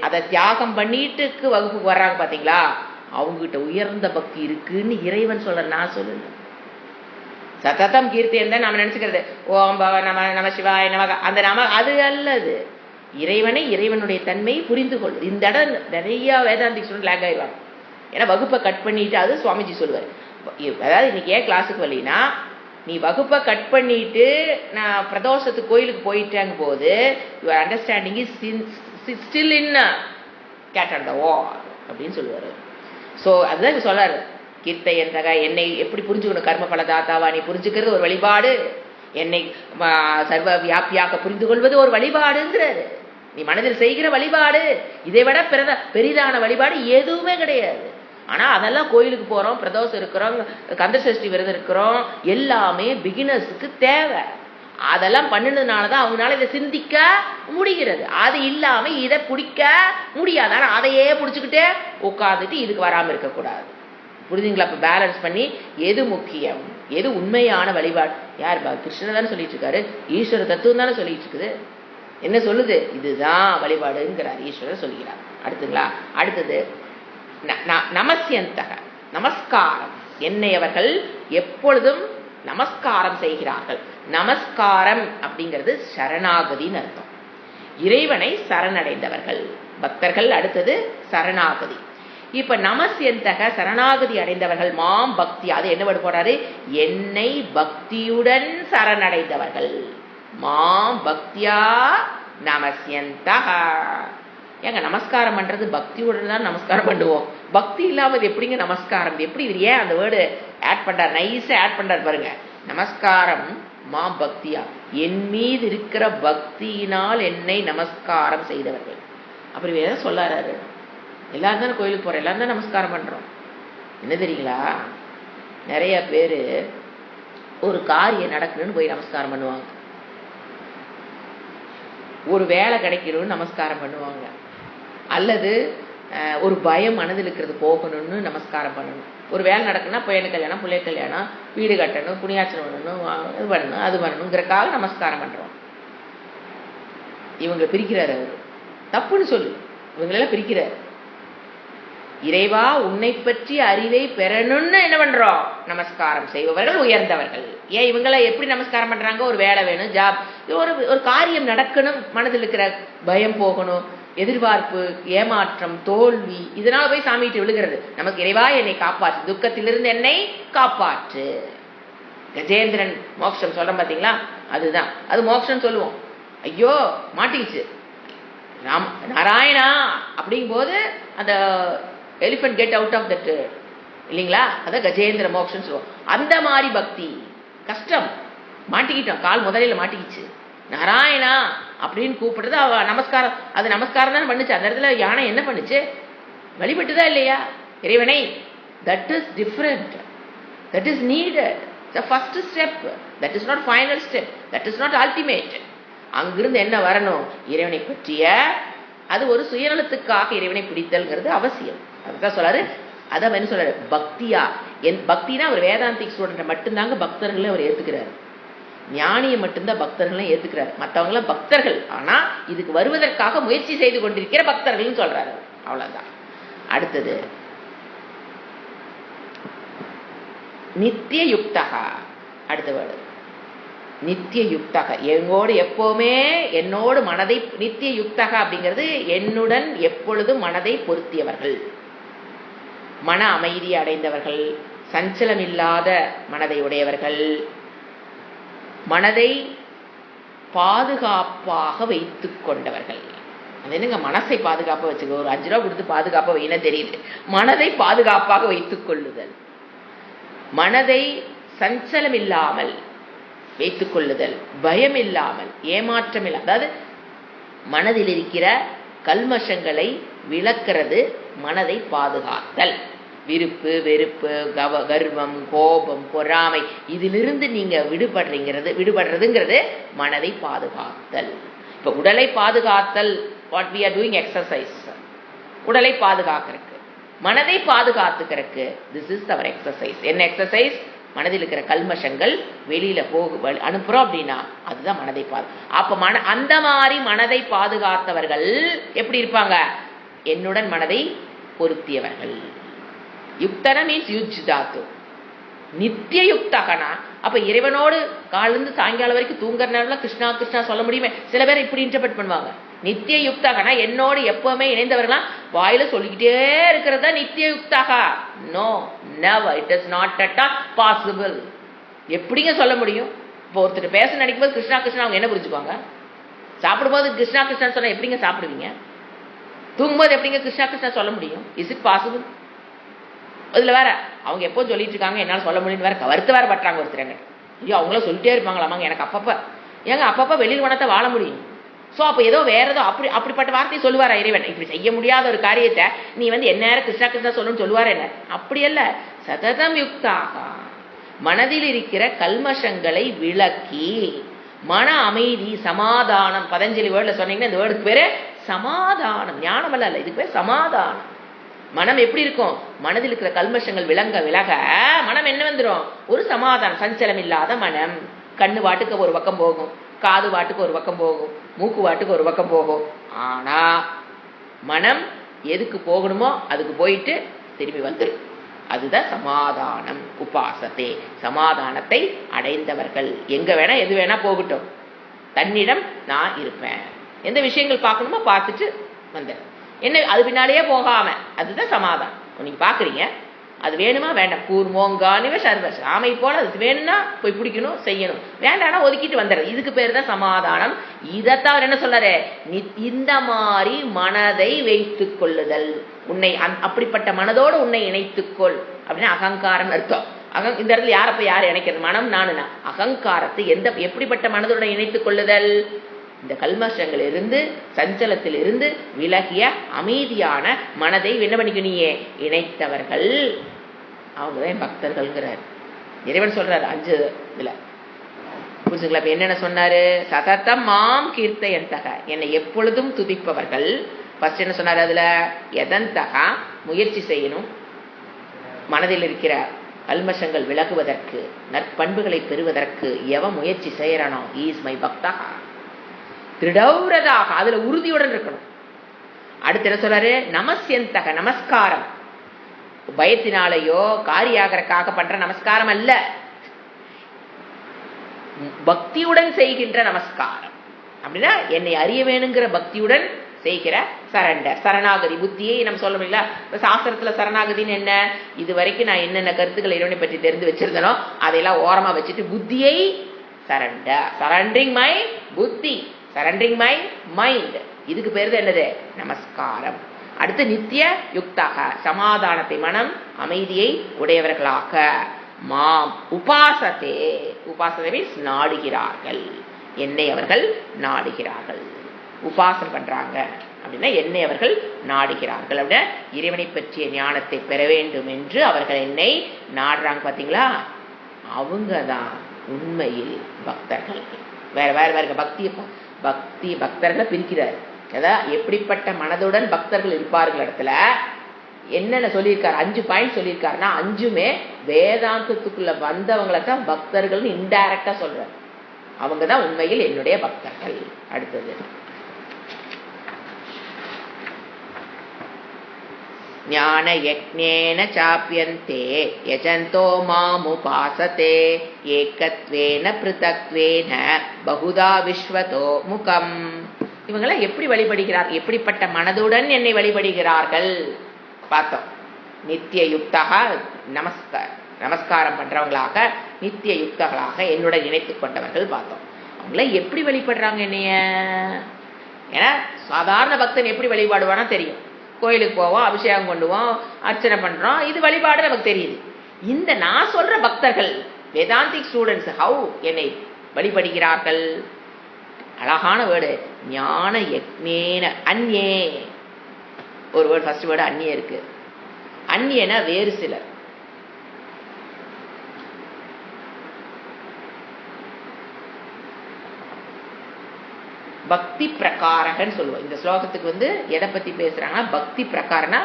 அதை தியாகம் பண்ணிட்டுக்கு வகுப்புக்கு வர்றாங்க பார்த்தீங்களா, அவங்ககிட்ட உயர்ந்த பக்தி இருக்குன்னு இறைவன் சொல்ற. நான் சொல்லல. சததம் கீர்த்தி இருந்தா நம்ம நினைச்சுக்கிறது ஓம் பவ நம நம சிவாய நமக, அந்த நம அது அல்லது இறைவனை இறைவனுடைய தன்மையை புரிந்து கொள்வது. இந்த இடம் நிறைய வேதாந்திக் ஸ்டூடெண்ட் லேக் ஆயிடுவாங்க. ஏன்னா வகுப்பை கட் பண்ணிட்டு, அது சுவாமிஜி சொல்லுவார். அதாவது இன்னைக்கு ஏன் கிளாஸுக்கு வரலைன்னா, நீ வகுப்பை கட் பண்ணிட்டு நான் பிரதோஷத்துக்கு கோயிலுக்கு போயிட்டேங்க போது your understanding is still in gate and the wall அப்படின்னு சொல்லுவார். ஸோ அதுதான் சொல்றாரு. கீர்த்தை என்றக என்னை எப்படி புரிஞ்சுக்கணும்? கர்ம பல தாத்தாவா நீ புரிஞ்சுக்கிறது ஒரு வழிபாடு, என்னை சர்வ வியாபியாக புரிந்து கொள்வது ஒரு வழிபாடுங்கிறாரு. நீ மனதில் செய்கிற வழிபாடு, இதை விட பெரிதான வழிபாடு எதுவுமே கிடையாது. ஆனா அதெல்லாம் கோயிலுக்கு போறோம், பிரதோஷம் இருக்கிறோம், கந்த சஷ்டி விரதம் இருக்கிறோம், எல்லாமே பிகினர்ஸுக்கு தேவை. அதெல்லாம் பண்ணினதுனாலதான் அவங்களால இதை சிந்திக்க முடிகிறது. அது இல்லாம இதை பிடிக்க முடியாது. ஆனா அதையே பிடிச்சுக்கிட்டே உட்காந்துட்டு இதுக்கு வராம இருக்கக்கூடாது. புரிஞ்சுங்களா? இப்ப பேலன்ஸ் பண்ணி எது முக்கியம், எது உண்மையான வழிபாடு. யார் கிருஷ்ணன் தானே சொல்லிட்டு இருக்காரு, ஈஸ்வர தத்துவம் தானே சொல்லிட்டு இருக்குது. என்ன சொல்லுது? இதுதான் வழிபாடுங்கிறார், ஈஸ்வரர் சொல்லுகிறார். அடுத்துங்களா? அடுத்தது நமஸ்யந்தக, நமஸ்காரம். என்னை அவர்கள் எப்பொழுதும் நமஸ்காரம் செய்கிறார்கள். நமஸ்காரம் அப்படிங்கிறது சரணாகதின்னு அர்த்தம். இறைவனை சரணடைந்தவர்கள் பக்தர்கள். அடுத்தது சரணாகதி. இப்ப நமஸ்யந்தக சரணாகதி அடைந்தவர்கள், மாம் பக்தி, அது என்ன வேர்டு போறாரு? என்னை பக்தியுடன் சரணடைந்தவர்கள். மாம் பக்தியா நமஸ்யந்தக. ஏங்க நமஸ்காரம் பண்றது பக்தியுடன் தான் நமஸ்காரம் பண்ணுவோம். பக்தி இல்லாம இது எப்படிங்க நமஸ்காரம்? எப்படி இது ஏன் அந்த வேர்டு ஆட் பண்றார்? நைஸா ஆட் பண்றார் பாருங்க. நமஸ்காரம் மாம் பக்தியா, என் மீது இருக்கிற பக்தியினால் என்னை நமஸ்காரம் செய்தவர்கள். அப்படி வேற சொல்லாரு. எல்லாரும் தானே கோயிலுக்கு போறோம், எல்லாரும் தான் நமஸ்காரம் பண்றோம். என்ன தெரியுங்களா? நிறைய பேரு ஒரு காரியம் நடக்கணும்னு போய் நமஸ்காரம் பண்ணுவாங்க. ஒரு வேலை கிடைக்கணும்னு நமஸ்காரம் பண்ணுவாங்க. அல்லது ஒரு பயம் மனதில் இருக்கிறது போகணும்னு நமஸ்காரம் பண்ணணும். ஒரு வேலை நடக்குன்னா பையனு கல்யாணம், பிள்ளை கல்யாணம், வீடு கட்டணும், புண்ணியாச்சனம் பண்ணணும், இது பண்ணணும், அது பண்ணணுங்கிறக்காக நமஸ்காரம் பண்றோம். இவங்களை பிரிக்கிறார் அவர். தப்புன்னு சொல்லு, இவங்களெல்லாம் பிரிக்கிறார். இறைவா உன்னை பற்றி அறிவை பெறணும்னு என்ன பண்றோம்? நமஸ்காரம் செய்பவர்கள் உயர்ந்தவர்கள். ஏன் இவங்கள எப்படி நமஸ்காரம் பண்றாங்க? ஒரு வேலை வேணும், ஜாப், ஒரு காரியம் நடக்கணும், மனதில் இருக்கிற பயம் போகணும், எதிர்பார்ப்பு, ஏமாற்றம், தோல்வி, இதனால போய் சாமிட்டு விழுகிறது. நமக்கு இறைவா என்னை காப்பாற்று, துக்கத்திலிருந்து என்னை காப்பாற்று. கஜேந்திரன் மோட்சம் சொல்றோம் பாத்தீங்களா, அதுதான் அது மோட்சம் சொல்லுவோம். ஐயோ மாட்டிக்கிச்சு நாராயணா அப்படிங்கும் போது அந்த elephant get out of that இல்லைங்களா, அதான் கஜேந்திர மோக்ஷன் சொல்லுவோம். அந்த மாதிரி பக்தி கஷ்டம், மாட்டிக்கிட்டோம், கால் முதலில் மாட்டிக்கிச்சு, நாராயணா அப்படின்னு கூப்பிடுறது அவ நமஸ்காரம். அது நமஸ்காரம் தான் பண்ணுச்சு. அந்த இடத்துல யானை என்ன பண்ணுச்சு? வழிபட்டுதான் இல்லையா இறைவனை? That is different, that is needed, the first step, that is not final step, that is not ultimate. அங்கிருந்து என்ன வரணும்? இறைவனை பற்றிய அது ஒரு சுயநலத்துக்காக இறைவனை பிடித்தல்ங்கிறது அவசியம். அதுதான் சொல்றாரு. அதான் என்ன சொல்றாரு? பக்தியா, பக்தினா அவர் வேதாந்திக் ஸ்டூடெண்ட் மட்டும்தாங்க பக்தர்களை அவர் ஏத்துக்கிறாரு. ஞானியை மட்டும்தான் பக்தர்களும் ஏத்துக்கிறாரு. மற்றவங்கள பக்தர்கள், ஆனா இதுக்கு வருவதற்காக முயற்சி செய்து கொண்டிருக்கிற பக்தர்கள் சொல்றாரு. அவ்வளவுதான். அடுத்தது நித்திய யுக்தகா. அடுத்த வேர்டு நித்திய யுக்தக. எங்கோடு எப்பவுமே என்னோடு மனதை, நித்திய யுக்தக அப்படிங்கிறது என்னுடன் எப்பொழுதும் மனதை பொருத்தியவர்கள், மன அமைதி அடைந்தவர்கள், சஞ்சலமில்லாத மனதை உடையவர்கள், மனதை பாதுகாப்பாக வைத்துக் கொண்டவர்கள். அது என்னங்க மனசை பாதுகாப்பாக வச்சுக்க? ஒரு 5 ரூபா கொடுத்து பாதுகாப்பாக வைன தெரியுது. மனதை பாதுகாப்பாக வைத்துக் கொள்ளுதல், மனதை சஞ்சலம் இல்லாமல் வைத்துக் கொள்ளுதல், பயம் இல்லாமல், ஏமாற்றம் இல்லாமல், அதாவது மனதில் இருக்கிற கல்மஷங்களை விளக்கிறது மனதை பாதுகாத்தல். விருப்பு, வெறுப்பு, கர்வம், கோபம், பொறாமை, இதிலிருந்து நீங்க விடுபடுறதுங்கிறது மனதை பாதுகாத்தல். இப்போ உடலை பாதுகாத்தல், what we are doing exercise, உடலை பாதுகாக்கிறதுக்கு, மனதை பாதுகாத்துக்கிறதுக்கு, திஸ் இஸ் அவர் எக்ஸசைஸ். என்ன எக்ஸசைஸ்? மனதில் இருக்கிற கல்மஷங்கள் வெளியில அனுப்புறோம் அப்படின்னா அதுதான் மனதை அப்ப அந்த மாதிரி மனதை பாதுகாத்தவர்கள் எப்படி இருப்பாங்க? என்னுடன் மனதை பொருத்தியவர்கள். யுக்தன மீன்ஸ் யுஜ்தாத்து, நித்திய யுக்தகனா. அப்ப இறைவனோடு காலிருந்து சாயங்காலம் வரைக்கும் தூங்குற நேரம்ல கிருஷ்ணா கிருஷ்ணா சொல்ல முடியுமே. சில பேர் இப்படி இன்டர்பிரட் பண்ணுவாங்க. நித்திய யுக்தகனா என்னோடு எப்பவுமே இணைந்தவர்களாம் வாயில சொல்லிக்கிட்டே இருக்கிறதா நித்திய யுக்தகா? No, never, it is not at all possible. எப்படிங்க சொல்ல முடியும்? இப்போ ஒருத்தர் பேச நினைக்கும் போது கிருஷ்ணா கிருஷ்ணா அவங்க என்ன புரிஞ்சுக்குவாங்க? சாப்பிடும்போது கிருஷ்ணா கிருஷ்ணா சொன்னா எப்படிங்க சாப்பிடுவீங்க? தூங்கும்போது எப்படிங்க கிருஷ்ணா கிருஷ்ணா சொல்ல முடியும்? Is it possible? அதுல வேற அவங்க எப்போ சொல்லிட்டு இருக்காங்க, என்னால் சொல்ல முடியும்னு வேற கவர்த்து வேற பட்டுறாங்க ஒருத்தர். ஐயோ அவங்களும் சொல்லிட்டே இருப்பாங்களாமாங்க. எனக்கு அப்பப்ப வெளியில் வனத்தை வாழ முடியும். ஸோ அப்போ ஏதோ வேற ஏதோ அப்படிப்பட்ட வார்த்தையை சொல்லுவாரா இறைவன்? இப்படி செய்ய முடியாத ஒரு காரியத்தை நீ என்ன கிருஷ்ணா கிருஷ்ணா சொல்லணும்னு சொல்லுவார் என்ன? அப்படி அல்ல. சததம் யுக்தாக, மனதில் இருக்கிற கல்மஷங்களை விளக்கி மன அமைதி, சமாதானம். பதஞ்சலி வேர்ட்ல சொன்னீங்கன்னா இந்த வேர்டுக்கு பேரு சமாதானம். ஞானம் அல்ல, இதுக்கு பேர் சமாதானம். மனம் எப்படி இருக்கும்? மனதில் இருக்கிற கல்மஷங்கள் விலக மனம் என்ன வந்துடும்? ஒரு சமாதானம், சஞ்சலம் இல்லாத மனம். கண்ணு வாட்டுக்கு ஒரு பக்கம் போகும், காது வாட்டுக்கு ஒரு பக்கம் போகும், மூக்கு வாட்டுக்கு ஒரு பக்கம் போகும். ஆனா மனம் எதுக்கு போகணுமோ அதுக்கு போயிட்டு திரும்பி வந்துடும். அதுதான் சமாதானம். உபாசத்தே, சமாதானத்தை அடைந்தவர்கள். எங்க வேணா எது வேணா போகட்டும், தன்னிடம் நான் இருப்பேன். எந்த விஷயங்கள் பார்க்கணுமோ பார்த்துட்டு வந்தேன், என்ன அது பின்னாலேயே போகாம, அதுதான் சமாதானம். நீங்க பாக்குறீங்க, அது வேணுமா வேண்டாம், கூர்மோங்கானிவ சர்வஸ், ஆமை போல அது வேணும்னா போய் பிடிக்கணும், செய்யணும், வேண்டாம்னா ஒதுக்கிட்டு வந்துடுறது. இதுக்கு பேர் தான் சமாதானம். இதைத்தான் அவர் என்ன சொல்றாரு? இந்த மாதிரி மனதை வைத்துக் கொள்ளுதல், உன்னை அப்படிப்பட்ட மனதோடு உன்னை இணைத்துக்கொள் அப்படின்னா அகங்காரம் அர்த்தம். இந்த இடத்துல யாரப்ப யார் இணைக்கிறது? மனம் நானுனா. அகங்காரத்தை எப்படிப்பட்ட மனதோட இணைத்துக் கொள்ளுதல்? இந்த கல்மஷங்கள் இருந்து, சஞ்சலத்தில் இருந்து விலகிய அமைதியான மனதை என்ன பண்ணிக்கணியே இணைத்தவர்கள், அவங்கதான் பக்தர்கள்ங்கிறார் இறைவன் சொல்றாரு 5 இதுல. புரிஞ்சுங்களா? இப்ப என்னென்ன சொன்னாரு? சததம் மாம் கீர்த்தயந்தக, என்னை எப்பொழுதும் துதிப்பவர்கள். ஃபர்ஸ்ட் என்ன சொன்னாரு? அதுல எதந்தக, முயற்சி செய்யணும், மனதில் இருக்கிற கல்மஷங்கள் விலகுவதற்கு, நற்பண்புகளை பெறுவதற்கு எவன் முயற்சி செய்யறானோ இஸ் மை பக்தா. திருடௌரதாக, அதுல உறுதியுடன் இருக்கணும். அடுத்து என்ன சொல்றாரு? நமஸ்யந்தக, நமஸ்காரம். பயத்தினாலேயோ காரியாகறக்காக பண்ற நமஸ்காரம் அல்ல, பக்தியுடன் செய்கின்ற நமஸ்காரம். அப்படின்னா என்னை அறிய வேணுங்கிற பக்தியுடன் செய்கிற சரண்டர், சரணாகதி. புத்தியை நம்ம சொல்ல முடியல. இப்ப சாஸ்திரத்துல சரணாகதின்னு என்ன? இது வரைக்கும் நான் என்னென்ன கருத்துக்களை இறைவனை பற்றி தெரிந்து வச்சிருந்தனோ அதையெல்லாம் ஓரமா வச்சுட்டு புத்தியை சரண்டரிங் மை புத்தி, சரண்டரிங் மை மைண்ட். இதுக்கு பேரு என்னது? நமஸ்காரம். அடுத்து நித்திய யுக்தாக, சமாதானத்தை, மனம் அமைதியை உடையவர்களாக. மாம் உபாசத்தே, உபாசத்தை மீன்ஸ் நாடுகிறார்கள், என்னை அவர்கள் நாடுகிறார்கள். உபாசம் பண்றாங்க அப்படின்னா என்னை அவர்கள் நாடுகிறார்கள். அப்படின்னா இறைவனை பற்றிய ஞானத்தை பெற வேண்டும் என்று அவர்கள் என்னை நாடுறாங்க. பாத்தீங்களா? அவங்கதான் உண்மையில் பக்தர்கள். வேற வேற வேற பக்தி பக்தர்களை பிரிக்கிறார். அதான் எப்படிப்பட்ட மனதுடன் பக்தர்கள் இருப்பார்கள் இடத்துல என்னென்ன சொல்லியிருக்காரு? 5 பாயிண்ட் சொல்லியிருக்காருன்னா 5மே வேதாந்தத்துக்குள்ள வந்தவங்களை தான் பக்தர்கள் இன்டைரக்டா சொல்ற. அவங்கதான் உண்மையில் என்னுடைய பக்தர்கள். அடுத்தது ஞான யக்ஞேன சாப்யந்தே யஜந்தோ மாமுபாசதே ஏகத்வேன ப்ருதக்த்வேன பகுதா விஸ்வதோ முகம். இவங்களை எப்படி வழிபடுகிறார்? எப்படிப்பட்ட மனதுடன் என்னை வழிபடுகிறார்கள் பார்த்தோம். நித்திய யுக்தக, நமஸ்காரம் பண்றவங்களாக, நித்திய யுக்தகளாக என்னுடன் இணைத்துக் கொண்டவர்கள் பார்த்தோம். அவங்கள எப்படி வழிபடுறாங்க என்னைய? ஏன்னா சாதாரண பக்தன் எப்படி வழிபாடுவானா தெரியும். கோயிலுக்கு போவோம், அபிஷேகம் கொண்டுவோம், அர்ச்சனை பண்றோம், இது வழிபாடு நமக்கு தெரியுது. இந்த நான் சொல்ற பக்தர்கள், வேதாந்திக் ஸ்டூடெண்ட்ஸ், ஹவு என்னை வழிபடுகிறார்கள்? அழகான வேர்டு ஞான யக்ஞேன. அந்யே ஒரு வேர்டு, ஃபர்ஸ்ட் வேர்டு அந்நிய இருக்கு. அந்நியனா வேறு சிலர். பக்தி பிரகாரகன்னு சொல்லுவோம். இந்த ஸ்லோகத்துக்கு எதை பத்தி பேசுறாங்கன்னா பக்தி பிரகாரனா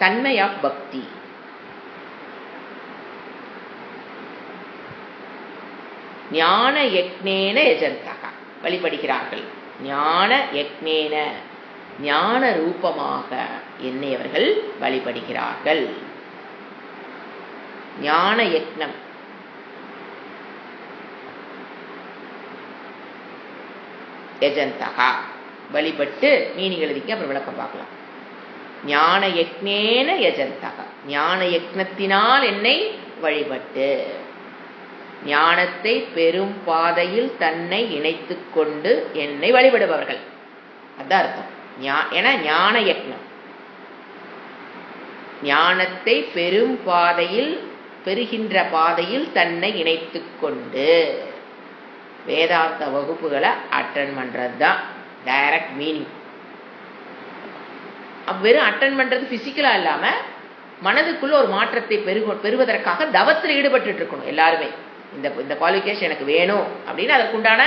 தன்மை ஆஃப் பக்தி. ஞான யக்னேன யஜந்தக வழிபடுகிறார்கள். ஞான யக்னேன ஞான ரூபமாக என்னை அவர்கள் வழிபடுகிறார்கள். ஞான யக்னம் யஜந்தகா வழிபட்டு மீனிங் எழுதிக்க, அப்புறம் விளக்கம் பார்க்கலாம். ஞான யக்னேன யஜந்தகா ஞான யக்னத்தினால் என்னை வழிபட்டு, ஞானத்தை பெரும் பாதையில் தன்னை இணைத்து கொண்டு என்னை வழிபடுபவர்கள். அதான் அர்த்தம். ஏன்னா ஞான யக்னம் ஞானத்தை பெரும் பாதையில் பெறுகின்ற பாதையில் தன்னை இணைத்து கொண்டு வேதாந்த வகுப்புகளை அட்டன் பண்றது தான் டைரக்ட் மீனிங். வெறும் அட்டன் பண்றது பிசிக்கலா இல்லாம மனதுக்குள்ள ஒரு மாற்றத்தை பெறுவதற்காக தவத்தில் ஈடுபட்டு இருக்கணும் எல்லாருமே. இந்த குவாலிஃபிகேஷன் எனக்கு வேணும் அப்படின்னு அதற்குண்டான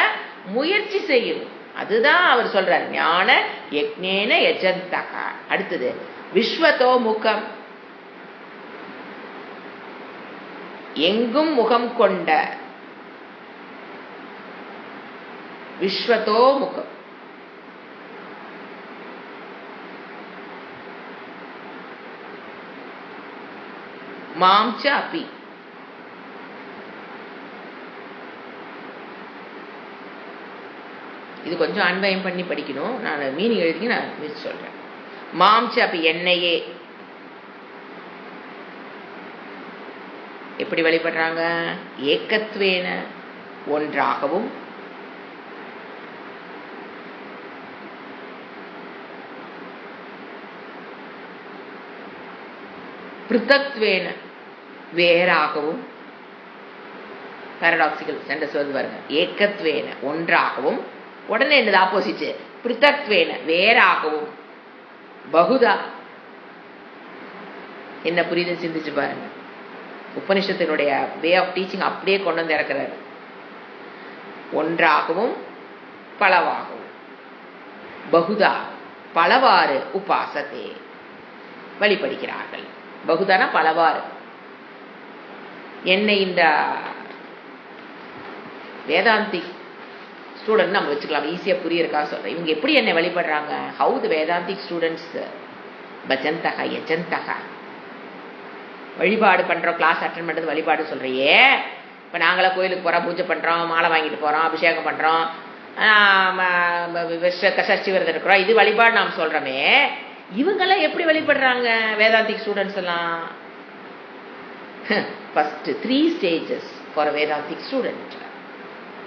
முயற்சி செய்யணும். அதுதான் அவர் சொல்றார். ஞான யக்னேன யஜந்தகா. அடுத்தது விஸ்வதோ முகம், எங்கும் முகம் கொண்ட. விஸ்வதோ முகம் மாம்ச அபி. இது கொஞ்சம் அன்வயம் பண்ணி படிக்கணும். நான் மீனிங் எழுதி நான் சொல்றேன். மாம்ச அபி என்னையே எப்படி வழிபடுறாங்க? ஏகத்வேன ஒன்றாகவும், பிருத்தக்வேன வேறாகவும். பாரடாக்சிக்கல் சென்டென்ஸ் வருது பாருங்க. ஏகத்வேன ஒன்றாகவும், உடனே என்னது ஆப்போசிட்? பிருத்தக்வேன வேறாகவும், பகுதா என்ன புரியுது சிந்திச்சு பாருங்க. உபனிஷத்தினுடைய வே ஆஃப் டீச்சிங் அப்படியே கொண்டு வந்து இறக்குறாரு. ஒன்றாகவும் பலவாகவும், பகுதா பலவாறு உபாசத்தே வழிபடுகிறார்கள். பகுதானா பலவாறு. என்னை இந்த வேதாந்தி ஸ்டூடெண்ட் நம்ம வச்சுக்கலாம், ஈஸியா புரியறதுக்காக சொல்றேன். இவங்க எப்படி என்னை வழிபடுறாங்க? ஹவு த வேதாந்திக் ஸ்டூடெண்ட்ஸ் பஜந்தக யஜந்தக. வழிபாடு பண்றோம், கிளாஸ் அட்டன் பண்றது வழிபாடு சொல்றியே. இப்ப நாங்களா கோயிலுக்கு போறோம், பூஜை பண்றோம், மாலை வாங்கிட்டு போறோம், அபிஷேகம் பண்றோம், சஷ்டி விரதம் இருக்கிறோம், இது வழிபாடு நாம் சொல்றோமே. இவங்கெல்லாம் எப்படி வழிபடுறாங்க வேதாந்திக் ஸ்டூடெண்ட்ஸ் எல்லாம்? First 3 stages for Vedantic student.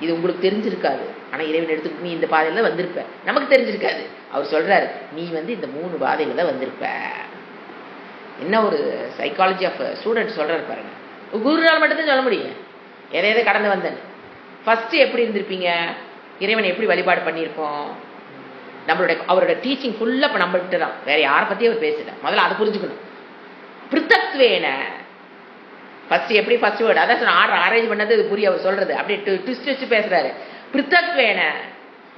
இது உங்களுக்கு தெரிஞ்சிருக்காது. ஆனா இறைவன் எடுத்து நீ இந்த பாதையில தான் வந்திருப்ப, நமக்கு தெரிஞ்சிருக்காது. அவர் சொல்றாரு நீ இந்த 3 பாதையில தான் வந்திருப்ப. என்ன ஒரு சைக்காலஜி ஆஃப் ஸ்டூடெண்ட் சொல்றாரு பாருங்க. குருநாள் மட்டும்தான் சொல்ல முடியும் எதை கடந்து வந்தேன். ஃபர்ஸ்ட் எப்படி இருந்திருப்பீங்க? இறைவனை எப்படி வழிபாடு பண்ணியிருப்போம்? அவரோட டீச்சிங் ஃபுல்லா இப்ப நம்மகிட்ட தான், வேற யாரை பத்தியும் அவர் பேசல. முதல்ல அதை புரிஞ்சுக்கணும். பிருத்தக்வேன ஃபர்ஸ்ட் எப்படி ஃபர்ஸ்ட் வேர்டு அதான் ஆர்டர் அரேஞ்ச் பண்ணது புரிய அவர் சொல்றது. அப்படியே ட்விஸ்ட் வச்சு பேசுறாரு. பிருத்தக்வேன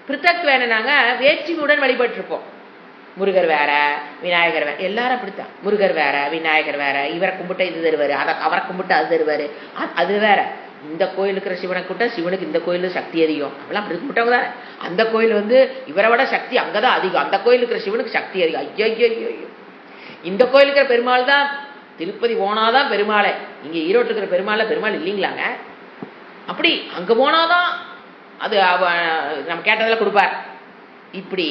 பிருத்தக்வேன நாங்க வேற்றுமையுடன் வழிபட்டு இருப்போம். முருகர் வேற, விநாயகர் வேற, எல்லாரும் அப்படித்தான். முருகர் வேற, விநாயகர் வேற, இவரை கும்பிட்டா இது தருவாரு, அவரை கும்பிட்டா அது தருவாரு, அது வேற. இந்த கோயில் இருக்கிற சிவனை கூட்ட சிவனுக்கு இந்த கோயில் சக்தி அதிகம், அப்படிலாம் அப்படி கும்பிட்டவங்க தானே. அந்த கோயில் இவரை விட சக்தி அங்கதான் அதிகம், அந்த கோயில் இருக்கிற சிவனுக்கு சக்தி அதிகம். ஐயோ ஐயோ, இந்த கோயில் இருக்கிற பெருமாள் தான் திருப்பதி போனாதான் பெருமாளை, இங்க ஈரோட்டில் இருக்கிற பெருமாள் இல்லைங்களாங்க. அப்படி அங்க போனாதான் அது நம்ம கேட்டதெல்லாம் கொடுப்பார். இப்படி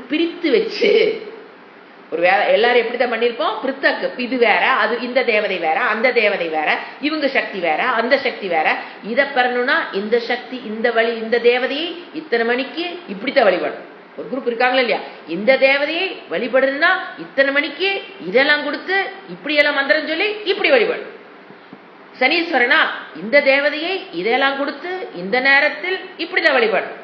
பிரித்து வச்சு ஒரு எல்லாரும் எப்படித்தான் பண்ணிருப்போம்? பிரித்தக்கு இது வேற, அது இந்த தேவதை வேற, அந்த தேவதை வேற, இவங்க சக்தி வேற, அந்த சக்தி வேற. இதை பெறணும்னா இந்த சக்தி, இந்த வழி, இந்த தேவதையை இத்தனை மணிக்கு இப்படித்தான் வழிபடும். ஒரு குரூப் இருக்காங்களா இல்லையா? இந்த தேவதையை வழிபடுனா இத்தனை மணிக்கு இதெல்லாம் கொடுத்து இப்படியெல்லாம் மந்திரம் சொல்லி இப்படி வழிபடும். சனீஸ்வரனா இந்த தேவதையை இதெல்லாம் கொடுத்து இந்த நேரத்தில் இப்படிதான் வழிபடும்.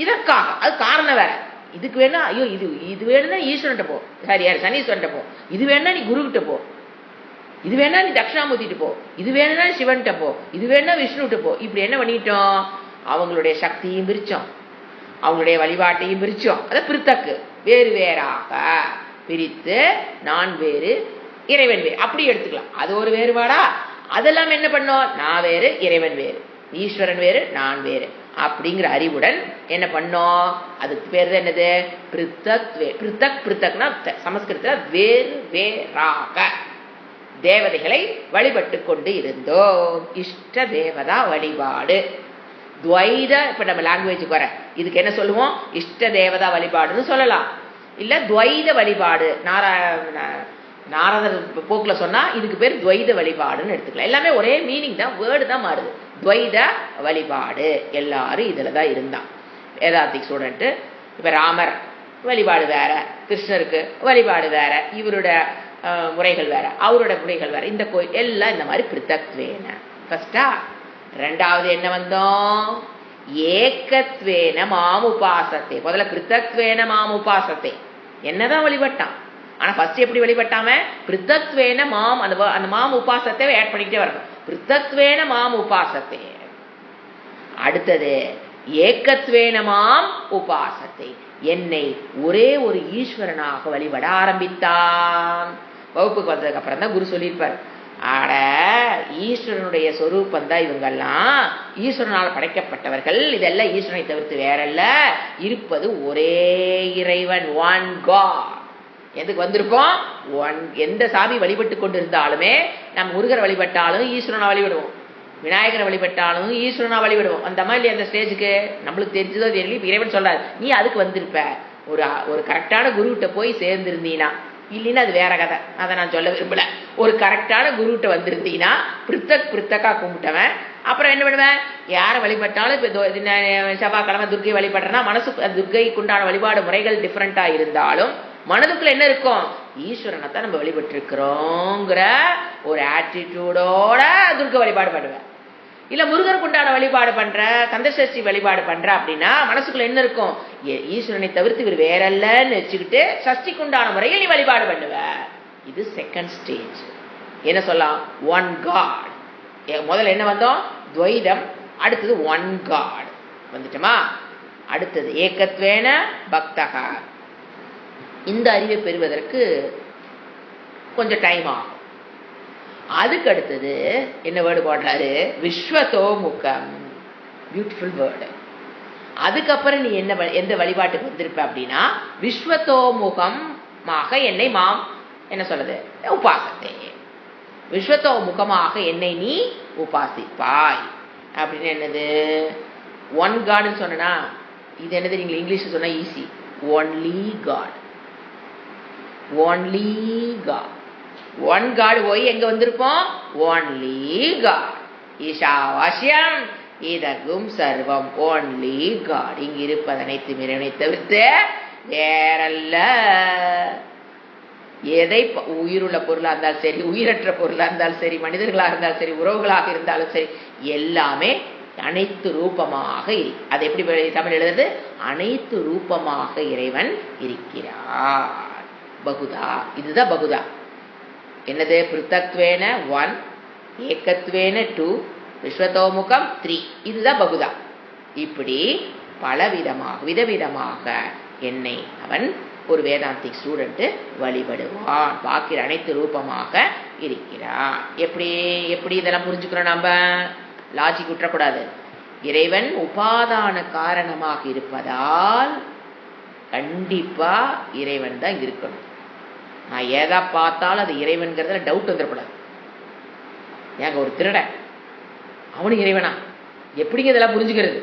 இதற்காக அது காரணம் வேற. இதுக்கு வேணா ஐயோ இது வேணும்னா ஈஸ்வரன்ட்ட போ, சாரி யார் சனீஸ்வரன்ட்ட போ. இது வேணா நீ குருகிட்ட போ, இது வேணா நீ தட்சிணாமூர்த்திட்டு போ, இது வேணும்னா சிவன்கிட்ட போ, இது வேணா விஷ்ணுகிட்ட போ. இப்படி என்ன பண்ணிட்டோம்? அவங்களுடைய சக்தியும் பிரிச்சோம், அவங்களுடைய வழிபாட்டையும் பிரிச்சோம். அதை பிரித்தக்கு வேறு வேறாக பிரித்து நான் வேறு இறைவன் வேறு அப்படி எடுத்துக்கலாம். அது ஒரு வேறுபாடா? அதெல்லாம் என்ன பண்ணோம்? நான் வேறு இறைவன் வேறு, ஈஸ்வரன் வேறு நான் வேறு அப்படிங்கிற அறிவுடன் என்ன பண்ணோம்? அதுக்கு பேர் தான் என்னது? பிருத்தக். பிருத்தக் பிருத்தக்னா சமஸ்கிருதத்துல வேறு வேறாக தேவதைகளை வழிபட்டு கொண்டு இருந்தோம். இஷ்ட தேவதா வழிபாடு துவைத. இப்ப நம்ம லாங்குவேஜுக்கு வர இதுக்கு என்ன சொல்லுவோம்? இஷ்ட தேவதா வழிபாடுன்னு சொல்லலாம், இல்ல துவைத வழிபாடு. நாரதர் போக்குல சொன்னா இதுக்கு பேர் துவைத வழிபாடுன்னு எடுத்துக்கலாம். எல்லாமே ஒரே மீனிங் தான், வேர்டு தான் மாறுது. துவைத வழிபாடு எல்லாரும் இதுல தான் இருந்தான். Vedantic student. இப்ப ராமர் வழிபாடு வேற, கிருஷ்ணருக்கு வழிபாடு வேற, இவரோட முறைகள் வேற, அவரோட முறைகள் வேற. இந்த கோயில் எல்லாம் இந்த மாதிரி பிருத்தக்வேன ஃபர்ஸ்டா. ரெண்டாவது என்ன வந்தோம்? ஏகத்வேன மாம் உபாசத்தை. முதல்ல பிருத்தக்வேன மாம் உபாசத்தை என்னதான் வழிபட்டான். ஆனா ஃபர்ஸ்ட் எப்படி வழிபட்டாம? பிருத்தக்வேன மாம், அந்த மாம் உபாசத்தை ஆட் பண்ணிக்கிட்டே வரணும். பிருத்தக்வேன மாம் உபாசத்தை. அடுத்தது ஏகத்வேன மாம் உபாசத்தை, என்னை ஒரே ஒரு ஈஸ்வரனாக வழிபட ஆரம்பித்தான். வகுப்புக்கு வந்ததுக்கு அப்புறம் தான் குரு சொல்லியிருப்பார், ஆட ஈஸ்வரனுடைய சொரூபம் தான் இவங்கெல்லாம், ஈஸ்வரனால் படைக்கப்பட்டவர்கள், இதெல்லாம் ஈஸ்வரனை தவிர்த்து வேறல்ல, இருப்பது ஒரே இறைவன், ஒன் காட். எதுக்கு வந்திருக்கோம்? ஒன். எந்த சாமி வழிபட்டு கொண்டு இருந்தாலுமே, நம்ம முருகரை வழிபட்டாலும் ஈஸ்வரனை வழிபடுவோம், விநாயகரை வழிபட்டாலும் ஈஸ்வரனா வழிபடுவோம். அந்த மாதிரி அந்த ஸ்டேஜுக்கு நம்மளுக்கு தெரிஞ்சதோ தெரியல. இப்ப இறைவன் சொல்றாரு, நீ அதுக்கு வந்திருப்ப, ஒரு கரெக்டான குருகிட்ட போய் சேர்ந்திருந்தீனா, இல்லைன்னா அது வேற கதை, அதை நான் சொல்ல விரும்பல. ஒரு கரெக்டான குருகிட்ட வந்திருந்தீங்கன்னா பிருத்தக்கா கும்பிட்டவன் அப்புறம் என்ன பண்ணுவேன்? யாரை வழிபட்டாலும் இப்ப செவ்வாய்க்கிழமை துர்க்கை வழிபடுறேன்னா மனசு துர்க்கைக்கு உண்டான வழிபாடு முறைகள் டிஃப்ரெண்டா இருந்தாலும் மனதுக்குள்ள என்ன இருக்கும்? ஈஸ்வரனை தான் நம்ம வழிபட்டு இருக்கிறோங்கிற ஒரு ஆட்டிடியூடோட துர்க்கை வழிபாடு பண்ணுவேன். இல்ல முருகருக்கு உண்டான வழிபாடு பண்ற, கந்தசஷ்டி வழிபாடு பண்ற அப்படின்னா மனசுக்குள்ள என்ன இருக்கும்? ஈஸ்வரனை தவிர்த்து இவர் வேறல்லன்னு வச்சுக்கிட்டு சஷ்டிக்கு உண்டான முறையில் நீ வழிபாடு பண்ணுவ. இது செகண்ட் ஸ்டேஜ். என்ன சொல்லலாம்? One god. முதல்ல என்ன வந்தோம்? துவைதம். அடுத்தது ஒன் காட் வந்துட்டோமா? அடுத்தது ஏகத்வேன பக்தகா. இந்த அறிவை பெறுவதற்கு கொஞ்சம் டைம் ஆகும். அதுக்கு அடுத்தது என்ன வேர்டு போடுறாரு? விஸ்வதோமுகம். Beautiful word. அதுக்கப்புறம் நீ எந்த வழிபாட்டுக்கு வந்திருப்ப அப்படின்னா, விஸ்வதோமுகமாக என்னை மாம் என்ன சொல்றது? உபாசத்தை. விஸ்வதோமுகமாக என்னை நீ உபாசிப்பாய் அப்படின்னு என்னது? ஒன் காட்னு சொன்னா இது என்னது? நீங்க இங்கிலீஷ் சொன்னா easy. Only God. Only God. One God போய் எங்க வந்திருப்போம்? Only God. ஈஷாவாஸ்யம் இதகும் சர்வம். Only God. இங்க இருப்பது அனைத்து இறைவனை தவிர்த்து வேறல்ல. எதை உயிருள்ள பொருளா இருந்தாலும் சரி, உயிரற்ற பொருளா இருந்தாலும் சரி, மனிதர்களாக இருந்தாலும் சரி, உறவுகளாக இருந்தாலும் சரி, எல்லாமே அனைத்து ரூபமாக. அது எப்படி தமிழ் எழுதுறது? அனைத்து ரூபமாக இறைவன் இருக்கிறார். பகுதா. இதுதான் பகுதா. என்னது? பிருத்தக்வேன 1, ஏகத்வேன 2, விஸ்வதோமுகம் 3. இதுதான் பகுதா. இப்படி பலவிதமாக விதவிதமாக என்னை அவன் ஒரு வேதாந்திக் ஸ்டூடெண்ட் வழிபடுவான். பாக்கிற அனைத்து ரூபமாக இருக்கிறான். எப்படி இதெல்லாம் புரிஞ்சுக்கிறோம்? நம்ம லாஜிக் விட்டுறக்கூடாது. இறைவன் உபாதான காரணமாக இருப்பதால் கண்டிப்பா இறைவன் தான் இருக்கணும். நான் ஏதா பார்த்தாலும் அது இறைவன்கிறதுல டவுட் வந்துடக்கூடாது. ஏங்க ஒரு திருடன் அவனுக்கு இறைவனா? எப்படிங்க இதெல்லாம் புரிஞ்சுக்கிறது?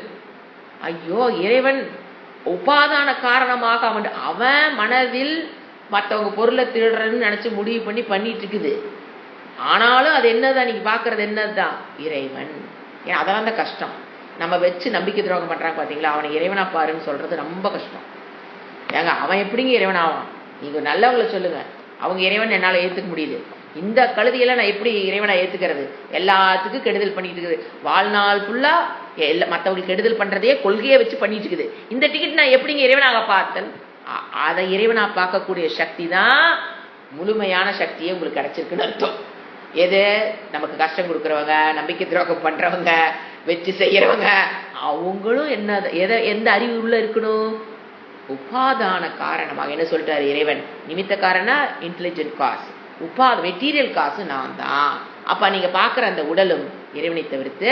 ஐயோ, இறைவன் உபாதான காரணமாக அவன் மனதில் மற்றவங்க பொருளை திருடுறன்னு நினைச்சு முடிவு பண்ணிட்டு இருக்குது. ஆனாலும் அது என்னதான் நீங்க பாக்குறது? என்னதுதான்? இறைவன். ஏன் அதெல்லாம் தான் கஷ்டம். நம்ம வச்சு நம்பிக்கை துரோகம் பண்றாங்க பாத்தீங்களா? அவனை இறைவனா பாருன்னு சொல்றது ரொம்ப கஷ்டம். ஏங்க அவன் எப்படிங்க இறைவன் ஆவான்? நீங்க நல்லவங்களை சொல்லுங்க, அவங்க இறைவன் என்னால ஏத்துக்க முடியுது. இந்த கழுதியெல்லாம் நான் எப்படி இறைவனை ஏத்துக்கிறது? எல்லாத்துக்கும் கெடுதல் பண்ணிட்டு இருக்குது. வாழ்நாள் ஃபுல்லா மற்றவங்களுக்கு கெடுதல் பண்றதையே கொள்கையை வச்சு பண்ணிட்டு இருக்குது. இந்த டிக்கெட் நான் எப்படிங்க இறைவனாக பார்த்தேன்? அதை இறைவனா பார்க்கக்கூடிய சக்தி தான் முழுமையான சக்தியே உங்களுக்கு கிடைச்சிருக்குன்னு அர்த்தம். எது? நமக்கு கஷ்டம் கொடுக்குறவங்க, நம்பிக்கை துரோகம் பண்றவங்க, வச்சு செய்யறவங்க அவங்களும் என்ன எந்த அறிவு உள்ள இருக்கணும்? உபாதான காரணமாக. என்ன சொல்லிட்டாரு இறைவன்? நிமித்த காரணா இன்டெலிஜென்ட் காசு, மெட்டீரியல் காசு நான் தான். அப்ப நீங்க பாக்குற அந்த உடலும் இறைவனை தவிர்த்து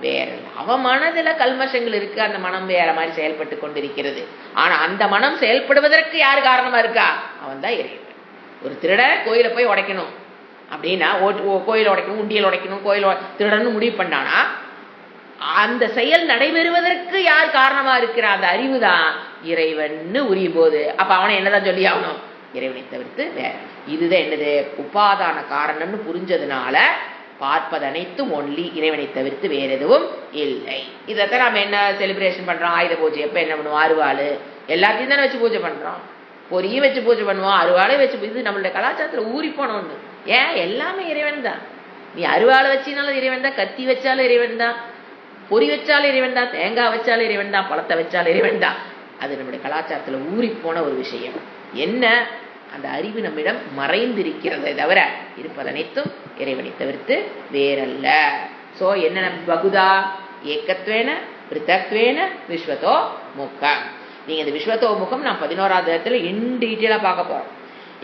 வேற இல்லை. அவன் மனதுல கல்மஷங்கள் இருக்கு, அந்த மனம் வேற மாதிரி செயல்பட்டு கொண்டிருக்கிறது. ஆனா அந்த மனம் செயல்படுவதற்கு யாரு காரணமா இருக்கா? அவன் தான் இறைவன். ஒரு திருட கோயில போய் உடைக்கணும் அப்படின்னா, கோயில் உடைக்கணும், உண்டியல் உடைக்கணும், கோயில் திருடன்னு முடிவு பண்ணானா அந்த செயல் நடைபெறுவதற்கு யார் காரணமா இருக்கிற? அந்த அறிவு தான் இறைவன்னு உரியும் போது அப்ப அவனை என்னதான் சொல்லி ஆகணும்? இறைவனை தவிர்த்து வேற. இதுதான் என்னது? உபாதான காரணம்னு புரிஞ்சதுனால பார்ப்பது அனைத்தும் ஒன்லி இறைவனை தவிர்த்து வேற எதுவும் இல்லை. இதைத்தான் நம்ம என்ன செலிப்ரேஷன் பண்றோம்? ஆயுத பூஜை எப்ப என்ன பண்ணுவோம்? அருவாள் எல்லாத்தையும் தானே வச்சு பூஜை பண்றோம். பொரியும் வச்சு பூஜை பண்ணுவோம், அருவாளை வச்சு. இது நம்மளுடைய கலாச்சாரத்துல ஊறி போன ஒண்ணு. ஏன்? எல்லாமே இறைவன் தான். நீ அருவாளை வச்சினாலும் இறைவன் தான், கத்தி வச்சாலும் இறைவன் தான், பொறி வச்சாலும் இறைவன் தான், தேங்காய் வச்சாலும் இறைவன் தான், பழத்தை வச்சாலும் இறைவன் தான். அது நம்முடைய கலாச்சாரத்துல ஊறி போன ஒரு விஷயம். என்ன? அந்த அறிவு நம்மிடம் மறைந்திருக்கிறதை தவிர இருப்பது அனைத்தும் இறைவனை தவிர்த்து வேறல்ல. சோ என்ன? பகுதா ஏக்கத்வேன பிருத்தக்வேன விஸ்வத்தோ முகம். நீங்க இந்த விஸ்வத்தோ முகம் நான் 11வது இடத்துல இன் டீட்டெயிலா பார்க்க போறோம்.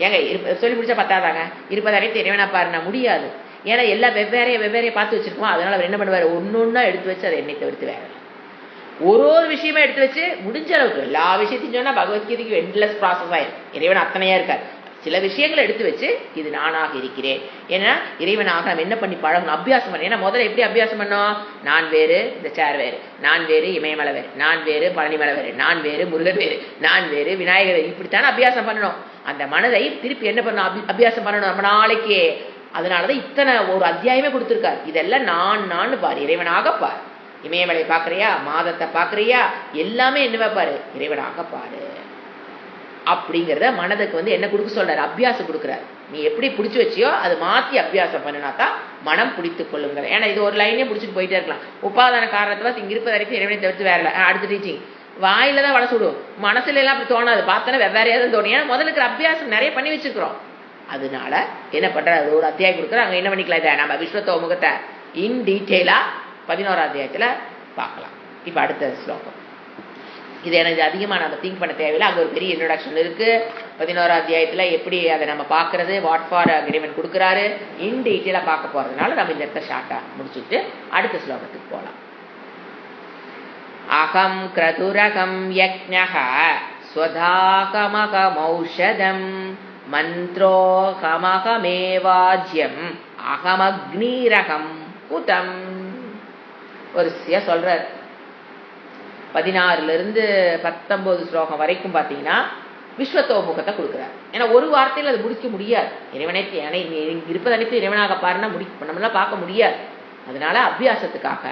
ஏங்க சொல்லி முடிச்சா பத்தாதாங்க? இருப்பது அனைத்து இறைவனா பாருனா முடியாது. ஏன்னா எல்லாம் வெவ்வேறைய பார்த்து வச்சிருக்கோம். அதனால அவர் என்ன பண்ணுவாரு? ஒன்னொன்னா எடுத்து வச்சு அதை என்னை தவிர்த்து வேற ஒரு விஷயமா எடுத்து வச்சு முடிஞ்ச அளவுக்கு எல்லா விஷயத்தையும் சொன்னா பகவத்கீதைக்கு எண்ட்லெஸ் ப்ராசஸ் ஆயிரும். இறைவன் அத்தனையா இருக்கார். சில விஷயங்களை எடுத்து வச்சு இது நானாக இருக்கிறேன். ஏன்னா இறைவனாக நம்ம என்ன பண்ணி பழகணும்? அபியாசம் பண்ண. ஏன்னா முதல்ல எப்படி அபியாசம் பண்ணோம்? நான் வேறு, இந்த சேர் வேறு, நான் வேறு, இமயமலை வேறு, நான் வேறு, பழனிமலை வேறு, நான் வேறு, முருகன் வேறு, நான் வேறு, விநாயகர் வேறு. இப்படித்தானே அபியாசம் பண்ணணும். அந்த மனதை திருப்பி என்ன பண்ணணும்? அபியாசம் பண்ணணும் நம்ம நாளைக்கே. அதனாலதான் இத்தனை ஒரு அத்தியாயமே கொடுத்திருக்காரு. இதெல்லாம் நான் பாரு, இறைவனாக பாரு. இமயமலை பாக்குறியா, மாதத்தை பாக்குறியா, எல்லாமே என்னவா பாரு? இறைவனாக பாரு. அப்படிங்கிறத மனதுக்கு என்ன கொடுக்க சொல்றாரு? அபியாசம் கொடுக்குறாரு. நீ எப்படி பிடிச்சு வச்சியோ அது மாத்தி அபியாசம் பண்ணினாதான் மனம் பிடித்துக் கொள்ளுங்க. ஏன்னா இது ஒரு லைனே பிடிச்சிட்டு போயிட்டே இருக்கலாம். உபாதான காரணத்துல இங்க இருப்பது வரைக்கும் இறைவனை தவிர்த்து வேற. அடுத்த டீச்சிங் வாயில தான் வள சுடும், மனசுல எல்லாம் அப்படி தோணாது. பார்த்தோன்னா வெவ்வேறையாவது தோணும். ஏன்னா முதல்ல இருக்கிற அபியாசம் நிறைய பண்ணி வச்சிருக்கிறோம். அதனால என்ன பண்ற? அது ஒரு அத்தியாயம் கொடுக்குற. அங்க என்ன பண்ணிக்கலாம்? இதை நம்ம விஸ்வத்தோ முகத்தை இன் டீட்டெயிலா 11வது அத்தியாயத்துல பார்க்கலாம். இப்ப அடுத்த ஸ்லோகம். இது எனக்கு அதிகமா நம்ம திங்க் பண்ண தேவையில்லை. அங்க ஒரு பெரிய இன்ட்ரோடக்ஷன் இருக்கு. 11வது அத்தியாயத்துல எப்படி அதை நம்ம பாக்குறது, வாட் ஃபார் இறைவன் கொடுக்குறாரு, இன் டீட்டெயிலா பார்க்க போறதுனால நம்ம இந்த இடத்த ஷார்ட்டா முடிச்சுட்டு அடுத்த ஸ்லோகத்துக்கு போலாம். அகம் கிரதுரகம் யக்ஞஹ ஸ்வதாகமகமௌஷதம் மந்த்ரோகமகமேவாஜ்யம் அகமக்னீரகம் உதம். ஒரு சொல்றார். 16ல இருந்து 19 ஸ்லோகம் வரைக்கும் பாத்தீங்கன்னா விஸ்வத்தோமுகத்தை கொடுக்குறார். ஏன்னா ஒரு வார்த்தையில அது முடிக்க முடியாது. இறைவனை இருப்பது அனைத்து இறைவனாக பாருன்னா நம்மளால பார்க்க முடியாது. அதனால அபியாசத்துக்காக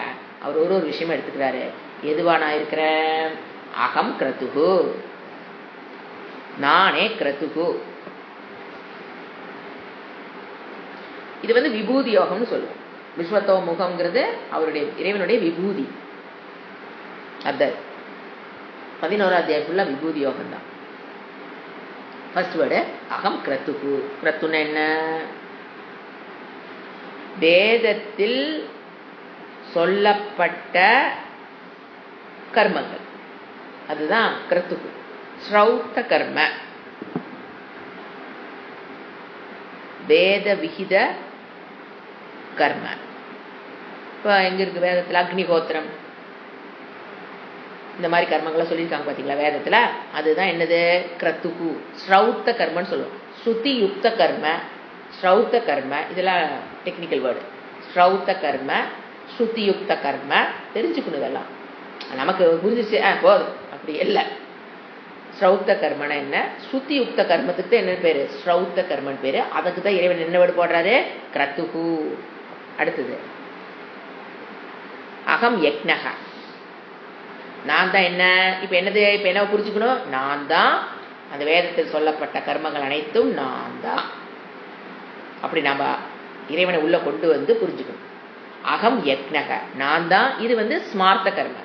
அவர் ஒரு விஷயமா எடுத்துக்கிறாரு. எதுவா நான் இருக்கிறேன்? அகம் கிரதுகு, நானே கிரதுகு. இது விபூதி யோகம்னு சொல்லுவோம். விஸ்வத்தோ முகம்ங்கிறது அவருடைய இறைவனுடைய விபூதி. அந்த 11வது அத்தியாயம் ஃபுல்லா விபூதி யோகம் தான். ஃபர்ஸ்ட் வேர்டு அகம் கிரதுகு. கிரத்துன்னு என்ன? வேதத்தில் சொல்லப்பட்ட கர்மங்கள், அதுதான் கிரதுகு. ஸ்ரௌத்த கர்ம, வேத விகித கர்ம. இப்போ எங்க இருக்கு வேதத்துல? அக்னிஹோத்திரம் இந்த மாதிரி கர்மங்களை சொல்லியிருக்காங்க பாத்தீங்களா வேதத்துல. அதுதான் என்னது? கிரதுகு. ஸ்ரௌத்த கர்மன்னு சொல்லுவோம். ஸ்ருதி யுக்த கர்ம, ஸ்ரௌத்த கர்ம, இதெல்லாம் டெக்னிக்கல் வேர்டு. ஸ்ரௌத்த கர்ம, ஸ்ருதி யுக்த கர்ம தெரிஞ்சுக்கணும். இதெல்லாம் நமக்கு புரிஞ்சிச்சு போதும் அப்படி இல்லை. ஸ்ரௌத்த கர்மனா என்ன? ஸ்ருதி யுக்த கர்மத்துக்கு என்ன பேரு? ஸ்ரௌத்த கர்மன் பேரு. அதுக்கு தான் இறைவன் என்ன வேர்டு போடுறாரு? கிரதுகு. அடுத்தது அகம் யக்ஞஹ, நான் தான் என்ன? இப்ப என்னது? இப்ப என்ன புரிஞ்சுக்கணும்? நான் தான் அந்த வேதத்தில் சொல்லப்பட்ட கர்மங்கள் அனைத்தும் நான் தான். அப்படி நாம இறைவனை உள்ள கொண்டு புரிஞ்சுக்கணும். அகம் யக்ஞக, நான் தான். இது ஸ்மார்த்த கர்ம.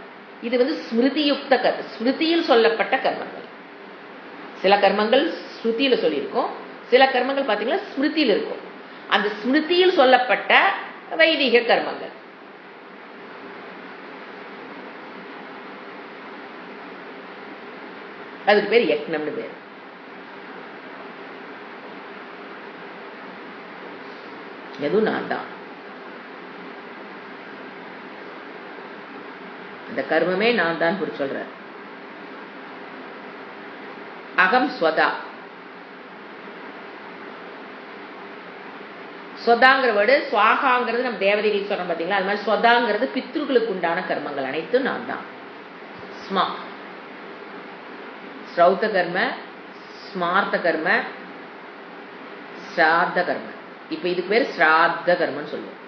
இது ஸ்மிருதியுக்த கர்ம, ஸ்மிருதியில் சொல்லப்பட்ட கர்மங்கள். சில கர்மங்கள் ஸ்ருதியில சொல்லியிருக்கோம், சில கர்மங்கள் பாத்தீங்கன்னா ஸ்மிருதியில் இருக்கும். அந்த ஸ்மிருதியில் சொல்லப்பட்ட வைதிக கர்மங்கள். அதுக்கு பேர் யக்னம்னு பேர். எதுவும் நான் தான். அந்த கர்மமே நான் தான் சொல்ற. அகம் ஸ்வதா. ஸ்வதாங்கிற வேர்டு ஸ்வாகாங்கிறது நம்ம தேவதைகளுக்கு சொல்றோம் பாத்தீங்களா, அது மாதிரி ஸ்வதாங்கிறது பித்ருக்களுக்கு உண்டான கர்மங்கள் அனைத்தும் நான் தான். ஸ்மா ஸ்ரௌத்த கர்ம, ஸ்மார்த்த கர்ம, ஸ்ராத்த கர்ம. இப்ப இதுக்கு பேர் ஸ்ராத்த கர்மன்னு சொல்லுவோம்.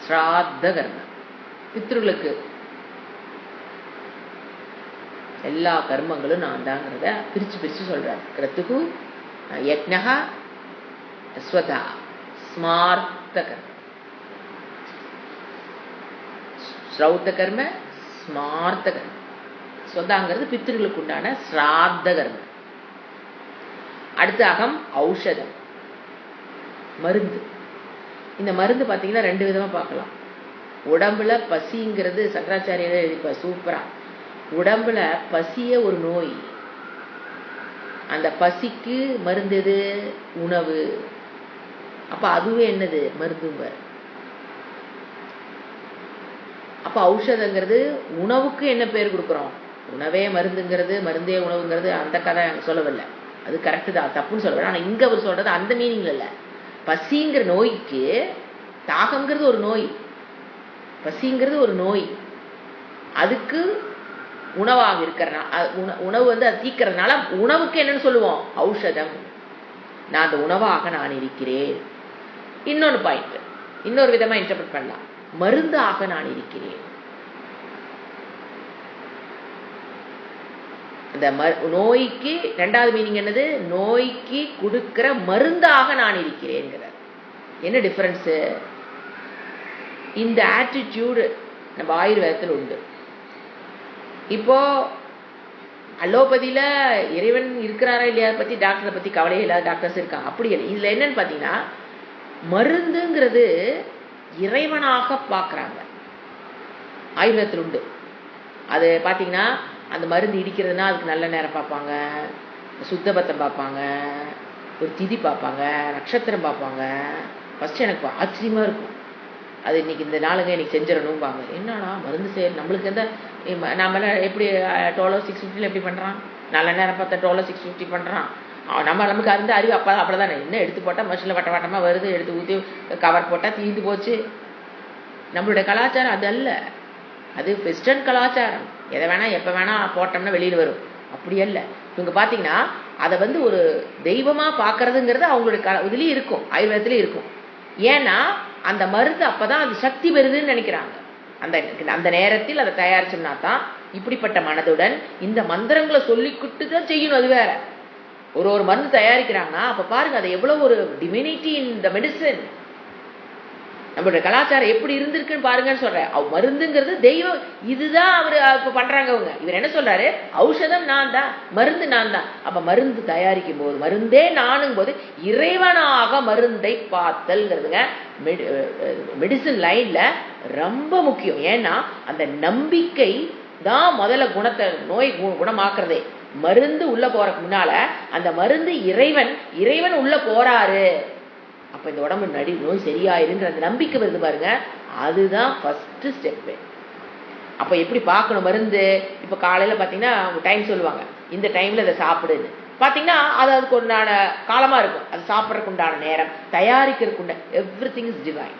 ஸ்ராத்த கர்ம பித்ருகளுக்கு எல்லா கர்மங்களும் நான் தாங்கிறத பிரிச்சு பிரிச்சு சொல்றாரு. கிரத்துகு யக்ஞஹ ஸ்வதா ஸ்மார்த்த கர்ம, ஸ்ரௌத்த கர்ம, ஸ்மார்த்த கர்ம. ஸ்வதாங்கிறது பித்ருகளுக்கு உண்டான ஸ்ராத்த கர்மம். அடுத்து அகம் ஔஷதம், மருந்து. இந்த மருந்து பாத்தீங்கன்னா ரெண்டு விதமா பார்க்கலாம். உடம்புல பசிங்கிறது சங்கராச்சாரியர் எழுதிப்ப சூப்பரா. உடம்புல பசிய ஒரு நோய், அந்த பசிக்கு மருந்து எது? உணவு. அப்ப அதுவே என்னது? மருந்துங்க. அப்ப ஔஷதங்கிறது உணவுக்கு என்ன பேர் கொடுக்குறோம்? உணவே மருந்துங்கிறது, மருந்தே உணவுங்கிறது அந்த கதை சொல்லவில்லை. அது கரெக்டு தான், தப்புன்னு சொல்லவில்லை. ஆனா இங்க அவர் சொல்றது அந்த மீனிங்ல இல்ல. பசிங்கிற நோய்க்கு தாகம்ங்கிறது ஒரு நோய், பசிங்கிறது ஒரு நோய், அதுக்கு உணவாக இருக்கிறனால உணவு வந்து அது தீக்கிறதுனால உணவுக்கு என்னன்னு சொல்லுவோம்? ஔஷதம். நான் அந்த உணவாக நான் இருக்கிறேன். இன்னொரு பாயிண்ட், இன்னொரு விதமா இன்டர்பிரட் பண்ணலாம். மருந்தாக நான் இருக்கிறேன். அந்த நோய்க்கு ரெண்டாவது மீனிங் என்னது? நோய்க்கு கொடுக்கிற மருந்தாக நான் இருக்கிறேன். என்ன டிஃபரன்ஸ்? இந்த ஆட்டிடியூடு நம்ம ஆயுர்வேதத்தில் உண்டு. இப்போ அலோபதியில இறைவன் இருக்கிறாரா இல்லையா பத்தி டாக்டரை பத்தி கவலையே இல்லாத டாக்டர்ஸ் இருக்காங்க. அப்படி இல்லை. இதுல என்னன்னு பாத்தீங்கன்னா மருந்துங்கிறது இறைவனாக பார்க்கறாங்க. ஆயுர்வேதத்தில் உண்டு. அது பாத்தீங்கன்னா அந்த மருந்து இடிக்கிறதுனா அதுக்கு நல்ல நேரம் பார்ப்பாங்க, சுத்தபத்தம் பார்ப்பாங்க, ஒரு திதி பார்ப்பாங்க, நட்சத்திரம் பார்ப்பாங்க. ஃபர்ஸ்ட் எனக்கு ஆச்சரியமா இருக்கும். அது இன்னைக்கு இந்த நாளுங்க இன்னைக்கு செஞ்சிடணும்பாங்க. என்னன்னா மருந்து செய்ய நம்மளுக்கு எந்த நம்மள எப்படி டோலோ 650 எப்படி பண்றான்? நல்ல நேரம் பார்த்தா டோலோ 650 பண்றான். நமக்கு அந்த அறிவு அப்பா அப்படிதானே. இன்னும் எடுத்து போட்டா மனுஷன்ல வட்ட வட்டமா வருது, எடுத்து ஊற்றி கவர் போட்டா தீர்ந்து போச்சு. நம்மளுடைய கலாச்சாரம் அது அல்ல. அது வெஸ்டர்ன் கலாச்சாரம். எதை வேணா எப்ப வேணா போட்டோம்னா வெளியில வரும். அப்படி அல்ல. இவங்க பாத்தீங்கன்னா அதை வந்து ஒரு தெய்வமா பாக்குறதுங்கிறது அவங்களுடைய இதுலயும் இருக்கும், ஆயுர்வேதத்திலயும் இருக்கும். ஏன்னா அந்த மருந்து அப்பதான் அது சக்தி பெறுதுன்னு நினைக்கிறாங்க. அந்த நேரத்தில் அதை தயாரிச்சோம்னா தான் இப்படிப்பட்ட மனதுடன் இந்த மந்திரங்களை சொல்லிக்கிட்டு தான் செய்யணும். அது வேற. ஒரு மருந்து தயாரிக்கிறாங்கன்னா அப்ப பாருங்க அது எவ்வளவு ஒரு டிவினிட்டி இன் த மெடிசன். நம்மளுடைய கலாச்சாரம் எப்படி இருந்திருக்குன்னு பாருங்கன்னு சொல்றேன். மருந்துங்கிறது தெய்வம். இதுதான் அவரு இப்ப பண்றாங்க அவங்க. இவர் என்ன சொல்றாரு? ஔஷதம் நான் தான், மருந்து நான் தான். அப்ப மருந்து தயாரிக்கும் போது மருந்தே நானும் போது இறைவனாக மருந்தை பார்த்தல்ங்கிறதுங்க மெடிசன் லைன்ல ரொம்ப முக்கியம். ஏன்னா அந்த நம்பிக்கை தான் முதல்ல குணத்தை நோய் குணமாக்குறதே. மருந்து உள்ள போறதுக்கு முன்னால அந்த மருந்து இறைவன் உள்ள போறாரு. அப்ப இந்த உடம்பு நோய் சரியாயிருன்ற அந்த நம்பிக்கை வருது பாருங்க, அதுதான் ஃபர்ஸ்ட் ஸ்டெப். அப்ப எப்படி பார்க்கணும் மருந்து? இப்ப காலையில பாத்தீங்கன்னா டைம் சொல்லுவாங்க, இந்த டைம்ல அதை சாப்பிடுன்னு. பாத்தீங்கன்னா அது அதுக்கு உண்டான காலமா இருக்கும். அது சாப்பிட்றதுக்கு உண்டான நேரம், தயாரிக்கிறதுக்கு உண்டான எவ்ரிதிங் இஸ் டிவைன்.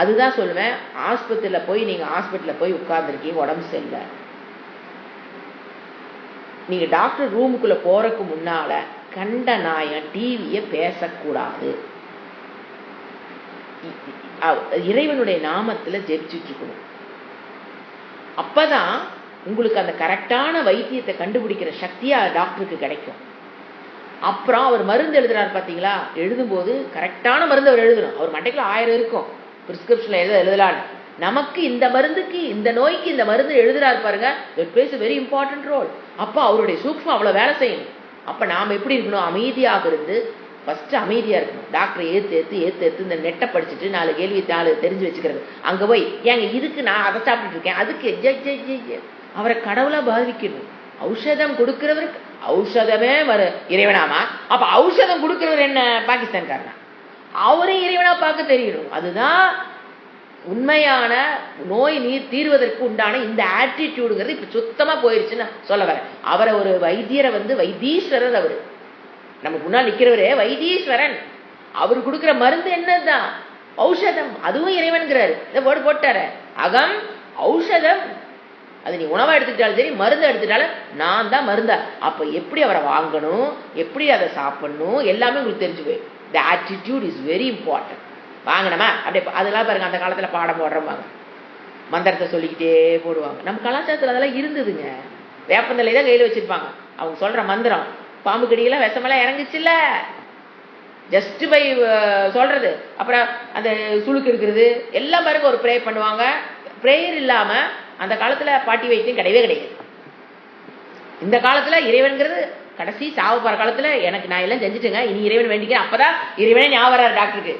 அதுதான் சொல்லுவேன். ஆஸ்பத்திரியில போய் நீங்க ஹாஸ்பிட்டல்ல போய் உட்கார்ந்துருக்கீங்க, உடம்பு சரியில்லை, நீங்க டாக்டர் ரூமுக்குள்ள போறதுக்கு முன்னால கண்ட நாயம் டிவிய பேசக்கூடாது. இறைவனுடைய நாமத்துல ஜெபிச்சுட்டு இருக்கணும். அப்பதான் உங்களுக்கு அந்த கரெக்டான வைத்தியத்தை கண்டுபிடிக்கிற சக்தியா டாக்டருக்கு கிடைக்கும். அப்புறம் அவர் மருந்து எழுதுறாரு பாத்தீங்களா, எழுதும்போது கரெக்டான மருந்து அவர் எழுதணும். அவர் மண்டைக்குள்ள 1000 இருக்கும் பிரிஸ்கிரிப்ஷன்ல எழுதலான்னு. நமக்கு இந்த மருந்துக்கு இந்த நோய்க்கு இந்த மருந்து எழுதுறாரு பாருங்க, it plays a very important role. அப்ப அவருடைய சூக்ஷ்மம் அவ்வளவு வேலை செய்யணும். அப்ப நாம எப்படி இருக்கணும்? அமைதியாக இருந்து ஃபர்ஸ்ட் அமைதியா இருக்கணும். டாக்டரை ஏத்து இந்த நெட்டை படிச்சுட்டு 4 கேள்வி 4 தெரிஞ்சு வச்சுக்கிறது. அங்க போய் ஏங்க இதுக்கு நான் அதை சாப்பிட்டுட்டு இருக்கேன், அதுக்கு அவரை கடவுளா பாதிக்கணும். ஔஷதம் கொடுக்கிறவருக்கு ஔஷதமே இறைவனாமா. அப்ப ஔஷதம் கொடுக்கிறவர் என்ன? பாகிஸ்தான்காரனா. அவரே இறைவனா பார்க்க தெரியணும். அதுதான் உண்மையான நோய் நீர் தீர்வதற்கு உண்டான இந்த ஆட்டிடியூடுங்கிறது இப்ப சுத்தமா போயிருச்சுன்னு சொல்ல வரேன். அவரை ஒரு வைத்தியரை வைத்தீஸ்வரர், அவரு நமக்கு முன்னால் நிக்கிறவரே வைத்தீஸ்வரன். அவரு கொடுக்கிற மருந்து என்னதான்? ஔஷதம். அதுவும் இறைவன்கிறாரு. இந்த வேர்டு போட்டாரு, அகம் ஔஷதம். அது நீ உணவா எடுத்துக்கிட்டாலும் சரி, மருந்து எடுத்துட்டாலும் நான் தான் மருந்தா. அப்ப எப்படி அவரை வாங்கணும், எப்படி அதை சாப்பிடணும், எல்லாமே உங்களுக்கு தெரிஞ்சு போய். The attitude is very important. வாங்கினமா அப்படியே அதெல்லாம் பாருங்க, அந்த காலத்துல பாடம் போடுறவாங்க, மந்திரத்தை சொல்லிக்கிட்டே போடுவாங்க. நம்ம கலாச்சாரத்துல அதெல்லாம் இருந்ததுங்க. வேப்பந்தலை தான் கையில வச்சிருப்பாங்க. அவங்க சொல்ற மந்திரம் பாம்பு கடியெல்லாம் விஷமெல்லாம் இறங்குச்சுல்ல, ஜஸ்ட் பை சொல்றது. அப்புறம் அந்த சுளுக்கு இருக்கிறது எல்லாம் பாருங்க, ஒரு ப்ரே பண்ணுவாங்க. ப்ரேயர் இல்லாம அந்த காலத்துல பாட்டி வைத்தியம் கிடையவே கிடையாது. இந்த காலத்துல இறைவன்கிறது கடைசி சாவ போற காலத்துல எனக்கு நான் எல்லாம் செஞ்சுட்டுங்க, இனி இறைவன் வேண்டிக்கிறேன். அப்பதான் இறைவனே ஞாபகம் வராரு டாக்டருக்கு.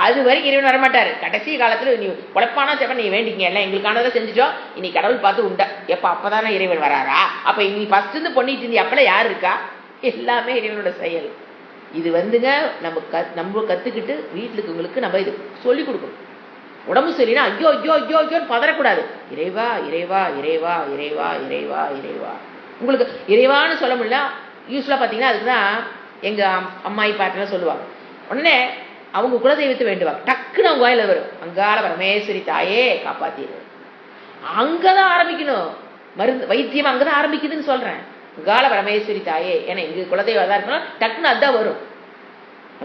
அது வரைக்கும் இறைவன் வரமாட்டாரு. கடைசி காலத்துல நீ உழைப்பானா செப்ப நீ வேண்டிங்க, எல்லாம் எங்களுக்கானதை செஞ்சுட்டோம், இனி கடவுள் பார்த்து உண்டா எப்ப அப்பதானே இறைவன் வராரா? அப்ப நீ ஃபர்ஸ்ட் இருந்து பண்ணிட்டு இருந்தி, அப்பெல்லாம் யாரு இருக்கா? எல்லாமே இறைவனோட செயல். இது நம்ம கத்துக்கிட்டு வீட்டுக்கு உங்களுக்கு நம்ம இது சொல்லி கொடுக்கணும். உடம்பு சரினா ஐயோ ஐயோ ஐயோ ஐயோன்னு பதறக்கூடாது. இறைவா இறைவா இறைவா இறைவா இறைவா இறைவா. உங்களுக்கு இறைவான்னு சொல்ல முடியல. யூஸ்வலா பாத்தீங்கன்னா அதுக்குதான் எங்க அம்மாயி பாட்டெல்லாம் சொல்லுவாங்க. உடனே அவங்க குலதெய்வத்தை வேண்டுவாங்க. டக்குன்னு அவங்க வாயில வரும், அங்கால பரமேஸ்வரி தாயே காப்பாத்திடு. அங்கதான் ஆரம்பிக்கணும் மருந்து வைத்தியம், அங்கதான் ஆரம்பிக்குதுன்னு சொல்றேன். அங்கால பரமேஸ்வரி தாயே, ஏன்னா எங்க குலதெய்வம் தான் இருக்கணும், டக்குன்னு அதுதான் வரும்.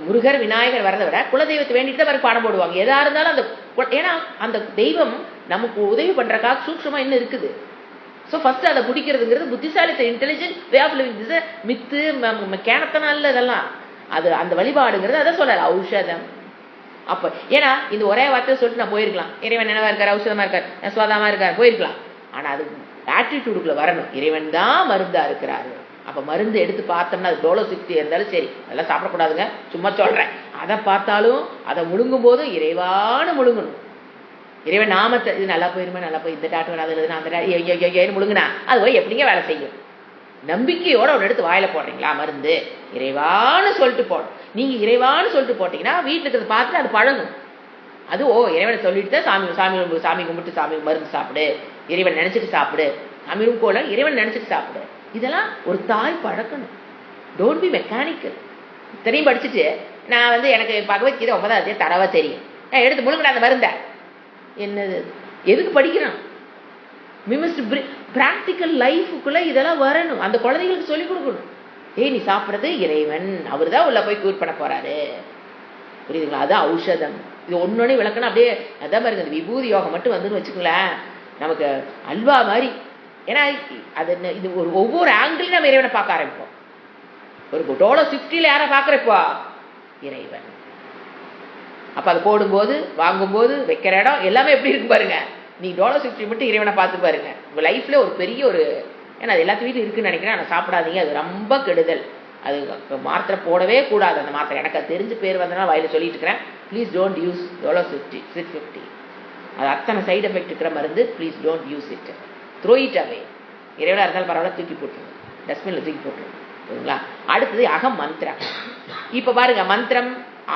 முருகர் விநாயகர் வரதை விட குலதெய்வத்தை வேண்டிட்டு தான் பாடம் போடுவாங்க. எதா இருந்தாலும் அந்த, ஏன்னா அந்த தெய்வம் நமக்கு உதவி பண்றதுக்காக சூக்ஷமா என்ன இருக்குது. ஸோ ஃபர்ஸ்ட் அதை பிடிக்கிறதுங்கிறது புத்திசாலித்த இன்டெலிஜென்ட் வே ஆஃப் லிவிங். மித்து கேனத்தனம் இல்லை இதெல்லாம். அது அந்த வழிபாடுங்கிறது அதை சொல்றாரு ஔஷதம். அப்ப ஏன்னா இந்த ஒரே வார்த்தையை சொல்லிட்டு நான் போயிருக்கலாம், இறைவன் என்னவா இருக்காரு, ஔஷதமா இருக்காரு, சுவாதமா இருக்காரு, போயிருக்கலாம். ஆனா அது ஆட்டிடியூடுக்குள்ள வரணும், இறைவன் தான் மருந்தா இருக்கிறாரு. அப்ப மருந்து எடுத்து பார்த்தோம்னா அது டோலோசிட்டி இருந்தாலும் சரி, அதெல்லாம் சாப்பிடக்கூடாதுங்க, சும்மா சொல்றேன். அதை பார்த்தாலும் அதை முழுங்கும் போதும் இறைவான முழுங்கணும். இறைவன் நாமத்தை, இது நல்லா போயிருமே, நல்லா போய் இந்த டாட்டு வராது, அந்த முழுங்கினா அது போய் எப்படிங்க வேலை செய்யும்? நம்பிக்கையோட ஒன்று எடுத்து வாயில போடுறீங்களா மருந்து, இறைவான்னு சொல்லிட்டு போடும். நீங்க இறைவான்னு சொல்லிட்டு போட்டீங்கன்னா வீட்டுல இருக்கிறத பார்த்துட்டு அது பழகும். அது இறைவனை சொல்லிட்டு தான் சாமி கும்பிட்டு சாமி மருந்து சாப்பிடு, இறைவன் நினைச்சிட்டு சாப்பிடு, சாமி போல இறைவன் நினைச்சிட்டு சாப்பிடு. இதெல்லாம் ஒரு தாய் பழக்கணும். Don't be mechanical. இத்தனையும் படிச்சுட்டு நான் எனக்கு பகவத்கீதை 9வது தரவா தெரியும், நான் எடுத்து முழுங்கடா அந்த மருந்த, என்னது எதுக்கு படிக்கிறான்? பிராக்டிக்கல் லைஃபுக்குள்ள இதெல்லாம் வரணும். அந்த குழந்தைகளுக்கு சொல்லிக் கொடுக்கணும். நீ சாப்பிட்றது இறைவன், அவர் தான் உள்ள போய் கியூர் பண்ண போறாரு, புரியுதுங்களா? அது ஔஷதம். இது ஒன்னொன்னே விளக்கணும். அப்படியே அதான் பாருங்க, இந்த விபூதி யோகம் மட்டும் வந்துன்னு வச்சுக்கோங்களேன், நமக்கு அல்வா மாதிரி. ஏன்னா அது இது ஒவ்வொரு ஆங்கிளையும் நம்ம இறைவனை பார்க்க ஆரம்பிப்போம். ஒரு டோலோ 50 யாரை பார்க்குறப்போ இறைவன். அப்ப அதை போடும்போது, வாங்கும்போது, வைக்கிற இடம் எல்லாமே எப்படி இருக்கு பாருங்க. நீ டோலோ 50 மட்டும் இறைவனை பார்த்து பாருங்க, உங்க லைஃப்ல ஒரு பெரிய ஒரு, ஏன்னா அது எல்லாத்து வீட்டும் இருக்குன்னு நினைக்கிறேன், ஆனால் சாப்பிடாதீங்க, அது ரொம்ப கெடுதல். அது மாத்திரை போடவே கூடாது. அந்த மாத்திரை எனக்கு அது தெரிஞ்சு பேர் வந்தனால வாயில சொல்லிட்டு இருக்கிறேன். Please don't use Dolo 650. அது அத்தனை சைடு எஃபெக்ட் இருக்கிற மருந்து. Please don't use it, throw it away. இறைவனா இருந்தாலும் பரவாயில்ல, தூக்கி போட்டுருங்க, டஸ்ட்பின்ல தூக்கி போட்டுருங்க, சரிங்களா? அடுத்தது அகம் மந்திரம். இப்ப பாருங்க, மந்திரம்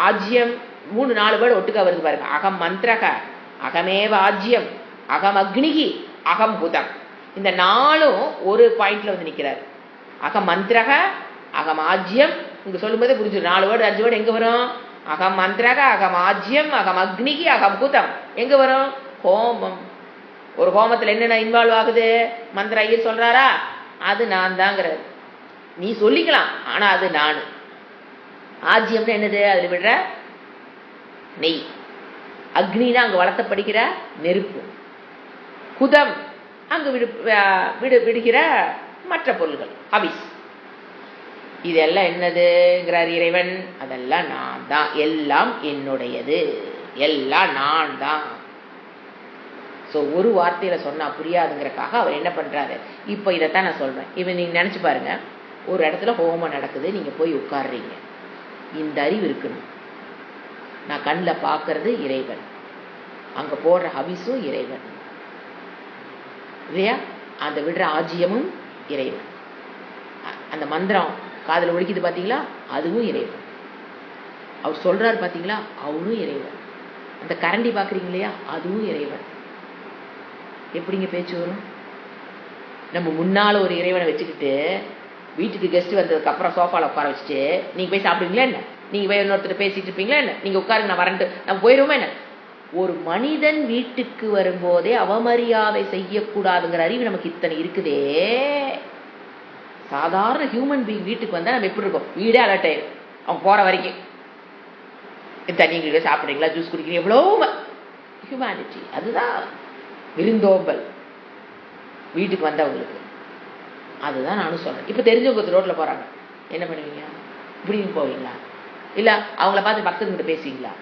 ஆஜ்யம் 3-4 வேர்டு ஒட்டுக்கா வருது பாருங்க. அகம் மந்திரக, அகமேவ ஆஜ்யம், அகம் அக்னிகி, அகம் புதம். இந்த 4ம் ஒரு பாயிண்ட்ல வந்து நிக்கிறாரு. அகம் மந்திரக, அகம் ஆஜ்யம். இங்க சொல்லும் போதே புரிஞ்சிடும். 4 வேர்டு 5 வேர்டு எங்க வரும்? அகம் மந்திரக, அகம் ஆஜ்யம், அகம் அக்னிகி, அகம் புதம். எங்க வரும்? ஹோமம். ஒரு ஹோமத்துல என்னென்ன இன்வால்வ் ஆகுது? மந்திர ஐயர் சொல்றாரா, அது நான் தாங்கிறாரு. நீ சொல்லிக்கலாம், ஆனா அது நான். ஆஜ்யம்னா என்னது? அதுல விடுற நெய். அக்னினா அங்க வளர்த்த படிக்கிற நெருப்பு. குதம் அங்கு விடுகிற மற்ற பொருள்கள், ஹவிஸ். இதெல்லாம் என்னதுங்கிறார் இறைவன்? அதெல்லாம் நான் தான், எல்லாம் என்னுடையது, எல்லாம் நான் தான். ஸோ ஒரு வார்த்தையில சொன்னா புரியாதுங்கிறக்காக அவர் என்ன பண்றாரு? இப்போ இதைத்தான் நான் சொல்றேன். இவன் நீங்க நினைச்சு பாருங்க, ஒரு இடத்துல ஹோமம் நடக்குது, நீங்க போய் உட்கார்றீங்க. இந்த அறிவு இருக்கணும், நான் கண்ணில் பார்க்கறது இறைவன், அங்க போடுற ஹவிஸும் இறைவன் இல்லையா, அந்த விடுற ஆஜ்யமும் இறைவன். அந்த மந்திரம் காதில் ஒழிக்குது பார்த்தீங்களா, அதுவும் இறைவன். அவர் சொல்றாரு பார்த்தீங்களா, அவரும் இறைவன். அந்த கரண்டி பார்க்குறீங்க இல்லையா, அதுவும் இறைவன். எப்படிங்க பேச்சு வரும்? நம்ம முன்னால் ஒரு இறைவனை வச்சுக்கிட்டு வீட்டுக்கு கெஸ்ட் வந்ததுக்கு அப்புறம் சோஃபாவில் உட்கார வச்சுட்டு நீங்கள் போய் சாப்பிடுவீங்களா என்ன? நீங்கள் போய் இன்னொருத்தர் பேசிட்டு இருப்பீங்களா என்ன? நீங்கள் உட்காருங்க நான் வரேன்ட்டு நம்ம போயிடுவோமா என்ன? ஒரு மனிதன் வீட்டுக்கு வரும்போதே அவமரியாதை செய்யக்கூடாதுங்கிற அறிவு நமக்கு இத்தனை இருக்குதே. சாதாரண ஹியூமன் பீயிங் வீட்டுக்கு வந்தால் நம்ம எப்படி இருக்கோம்? வீடே அலர்ட் ஆயிடும். அவங்க போகிற வரைக்கும் தண்ணி சாப்பிட்றீங்களா, ஜூஸ் குடிக்கிறீங்க, எவ்வளோ ஹியூமனிட்டி. அதுதான் விருந்தோம்பல் வீட்டுக்கு வந்தவங்களுக்கு. அதுதான் நானும் சொல்கிறேன். இப்போ தெரிஞ்சவங்க ரோட்டில் போகிறாங்க, என்ன பண்ணுவீங்க? இப்படின்னு போவீங்களா? இல்லை அவங்கள பார்த்து பக்கத்துக்கிட்ட பேசுவீங்களா?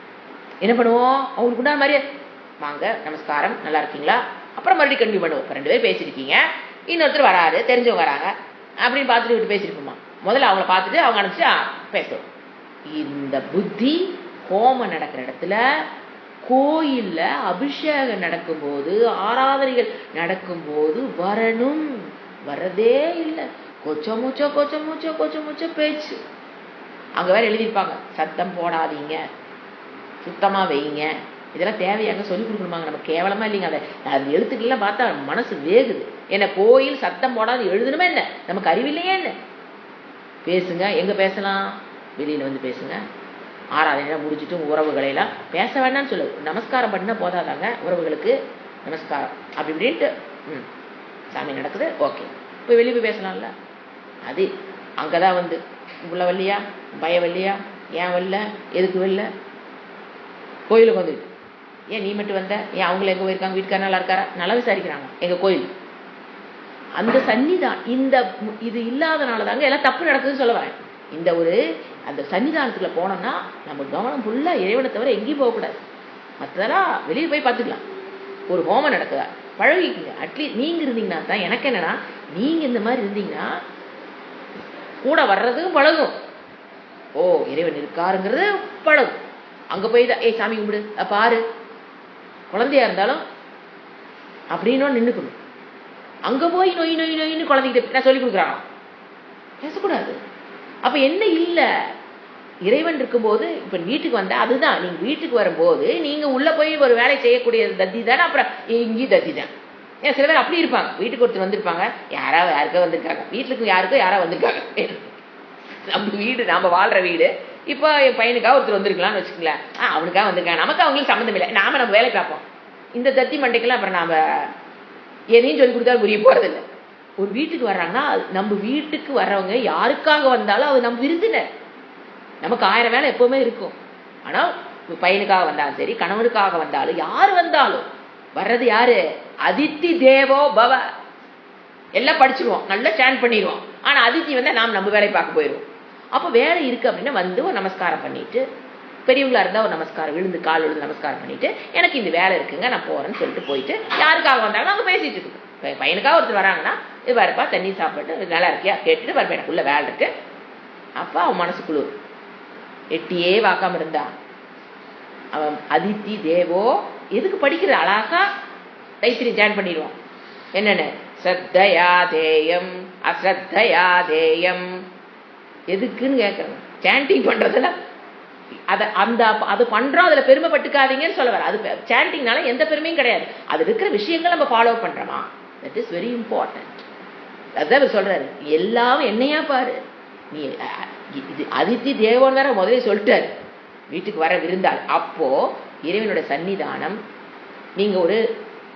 என்ன பண்ணுவோம்? அவங்களுக்கு உண்டான மாதிரியே வாங்க நமஸ்காரம் நல்லா இருக்கீங்களா, அப்புறம் மறுபடியும் கண்டினியூ பண்ணுவோம். இப்போ 2 பேர் பேசியிருக்கீங்க, இன்னொருத்தர் வராரு, தெரிஞ்சவங்க வராங்க அப்படின்னு பார்த்துட்டு விட்டு பேசியிருப்போமா? முதல்ல அவங்கள பார்த்துட்டு அவங்க அனுப்பிச்சு பேசுவோம். இந்த புத்தி ஹோமம் நடக்கிற இடத்துல, கோயிலில் அபிஷேகம் நடக்கும்போது, ஆராதனைகள் நடக்கும்போது வரணும். வரதே இல்லை. கொச்ச மூச்ச பேச்சு. அங்கே வேற எழுதியிருப்பாங்க, சத்தம் போடாதீங்க, சுத்தமாக வைங்க. இதெல்லாம் தேவையாக சொல்லி கொடுக்கணுமாங்க? நம்ம கேவலமாக இல்லைங்க. அதை எழுத்துக்கெல்லாம் பார்த்தா மனசு வேகுது. என்ன கோயில் சத்தம் போடாது எழுதணுமா என்ன? நமக்கு அறிவில்லையே என்ன? பேசுங்க. எங்கே பேசலாம்? வெளியில் வந்து பேசுங்க. ஆராதனைலாம் முடிச்சுட்டு உறவுகளையெல்லாம் பேச வேண்டாம்னு சொல்லு. நமஸ்காரம் பண்ணால் போதாதாங்க உறவுகளுக்கு? நமஸ்காரம் அப்படி இப்படின்ட்டு சாமி நடக்குது, ஓகே, இப்போ வெளியே போய் பேசலாம்ல. அது அங்கே தான் வந்து உள்ள வரலையா, பயம் வரலையா, ஏன் வரல, எதுக்கு வரல? கோயிலுக்கு வந்துட்டு ஏன் நீ மட்டும் வந்த, ஏன் அவங்கள எங்கே போயிருக்காங்க, வீட்டுக்கார நல்லா இருக்காரா, நல்லா விசாரிக்கிறாங்க எங்கள் கோயில். அந்த சன்னிதான் இந்த இது இல்லாதனால தாங்க எல்லாம் தப்பு நடக்குதுன்னு சொல்ல வரேன். இந்த ஒரு அந்த சன்னிதானத்துக்குள்ள போனோம்னா நம்ம கவனம் ஃபுல்லாக இறைவனை தவிர எங்கேயும் போகக்கூடாது. மற்றதெல்லாம் வெளியே போய் பார்த்துக்கலாம். ஒரு ஹோமம் நடக்குதா பழகிக்குங்க. அட்லீஸ்ட் நீங்கள் இருந்தீங்கன்னா தான். எனக்கு என்னன்னா, நீங்கள் இந்த மாதிரி இருந்தீங்கன்னா கூட வர்றதுக்கும் பழகும். ஓ இறைவன் இருக்காருங்கிறது பழகும். அங்கே போய் தான் ஏய் சாமி கும்பிடு பாரு, குழந்தையா இருந்தாலும் அப்படின்னு நின்றுக்கணும். அங்கே போய் நொய் நொய் நொயின்னு குழந்தைகிட்ட நான் சொல்லி கொடுக்குறாங்க, பேசக்கூடாது. அப்போ என்ன இல்லை, இறைவன் இருக்கும்போது இப்போ வீட்டுக்கு வந்தால் அதுதான். நீங்கள் வீட்டுக்கு வரும்போது நீங்கள் உள்ளே போய் ஒரு வேலை செய்யக்கூடிய தத்தி தானே, அப்புறம் இங்கேயும் தத்தி தான். ஏன் சில பேர் அப்படி இருப்பாங்க, வீட்டுக்கு ஒருத்தர் வந்திருப்பாங்க, யாருக்கோ வந்திருக்காங்க, வீட்டுக்கு யாரோ வந்திருக்காங்க. நம்ம வீடு, நாம் வாழ்கிற வீடு. இப்போ என் பையனுக்காக ஒருத்தர் வந்திருக்கலாம்னு வச்சுக்கங்களேன். அவனுக்காக வந்திருக்காங்க, நமக்கு அவங்களுக்கு சம்மந்தம் இல்லை, நம்ம வேலை பார்ப்போம். இந்த தத்தி மண்டைக்கெல்லாம் அப்புறம் நாம் எதையும் சொல்லி கொடுத்தாலும் புரிய போகிறதில்ல. ஒரு வீட்டுக்கு வர்றாங்கன்னா நம்ம வீட்டுக்கு வர்றவங்க யாருக்காக வந்தாலும் அது நம்ம விருந்தினர். நமக்கு 1000 வேலை எப்பவுமே இருக்கும். ஆனால் பையனுக்காக வந்தாலும் சரி, கணவனுக்காக வந்தாலும், யார் வந்தாலும் வர்றது யாரு? அதித்தி தேவோ பவ. எல்லாம் படிச்சிருவோம், நல்லா ஸ்டாண்ட் பண்ணிடுவோம். ஆனால் அதித்தி வந்தால் நாம் நம்ம வேலையை பார்க்க போயிடுவோம். அப்போ வேலை இருக்குது அப்படின்னா வந்து ஒரு நமஸ்காரம் பண்ணிட்டு, பெரியவங்களா இருந்தால் ஒரு நமஸ்காரம் விழுந்து கால் விழுந்து நமஸ்காரம் பண்ணிட்டு, எனக்கு இந்த வேலை இருக்குங்க நான் போகிறேன்னு சொல்லிட்டு போயிட்டு, யாருக்காக வந்தாலும் அவங்க பேசிட்டு இருக்கோம். பையனுக்காக ஒருத்தர் வராங்கன்னா இது வரப்பா தண்ணி சாப்பிட்டு நல்லா இருக்கியா கேட்டுட்டு வரப்ப எனக்குள்ள வேலை இருக்கு. அப்போ அவன் மனசுக்குழு எட்டியே வாக்காம இருந்தா அவன் அதித்தி தேவோ. எதுக்கு படிக்கிற அழகா தைத்திரி ஜாயின் பண்ணிடுவான். என்னென்ன ஸ்ரத்தையா தேயம் அஸ்ரத்தையா தேயம் எதுக்குன்னு கேட்கறேன். சாண்டிங் பண்றதுல அது பண்றோம், அதுல பெருமைப்பட்டுக்காதீங்கன்னு சொல்ல வர. அது சாண்டிங்னால எந்த பெருமையும் கிடையாது. அது இருக்கிற விஷயங்கள் நம்ம ஃபாலோ பண்றோமா, தட் இஸ் வெரி இம்பார்ட்டன்ட். அதான் சொல்றாரு, எல்லாம் என்னையா பாரு நீ. இது அதித்தி தேவன் வேற முதலே சொல்லிட்டாரு, வீட்டுக்கு வர விருந்தாள். அப்போ இறைவனோட சன்னிதானம். நீங்க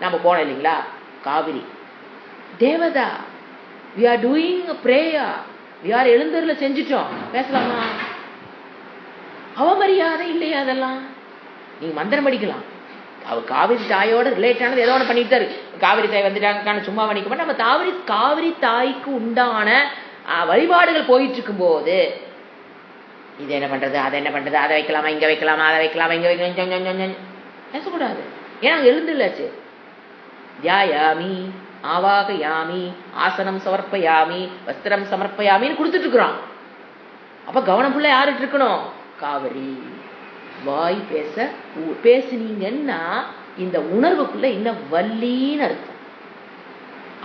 நம்ம போனோம் இல்லைங்களா காவிரி தேவதா, we are doing a prayer, we are எழுந்தருள செஞ்சுட்டோம், பேசலாமா? அவமரியாதை இல்லையா? அதெல்லாம் நீங்க மந்திரம் படிக்கலாம். அவர் காவிரி தாயோட ரிலேட் ஆனது ஏதோ ஒன்று பண்ணிட்டு தான் இருக்கு. காவிரி தாய் வந்துட்டாங்க சும்மா பண்ணிக்க. நம்ம காவிரி தாய்க்கு உண்டான வழிபாடுகள் போயிட்டு இருக்கும் போது இது என்ன பண்றது, அதை என்ன பண்றது, அதை வைக்கலாமா, இங்க வைக்கலாமா, அதை வைக்கலாமா, இங்க வைக்கலாம் பேசக்கூடாது. ஏன்னா அங்க எழுந்துள்ளாச்சு. தியாயாமி ஆவாகயாமி ஆசனம் சமர்ப்பயாமி வஸ்திரம் சமர்ப்பயாமின்னு கொடுத்துட்டு இருக்கிறோம். அப்ப கவனம் ஃபுல்லா யாருட்டு இருக்கணும்? காவிரி. வாய் பேசுனீங்கன்னா இந்த உணர்வுக்குள்ள இன்னும் வல்லின்னு அர்த்தம்.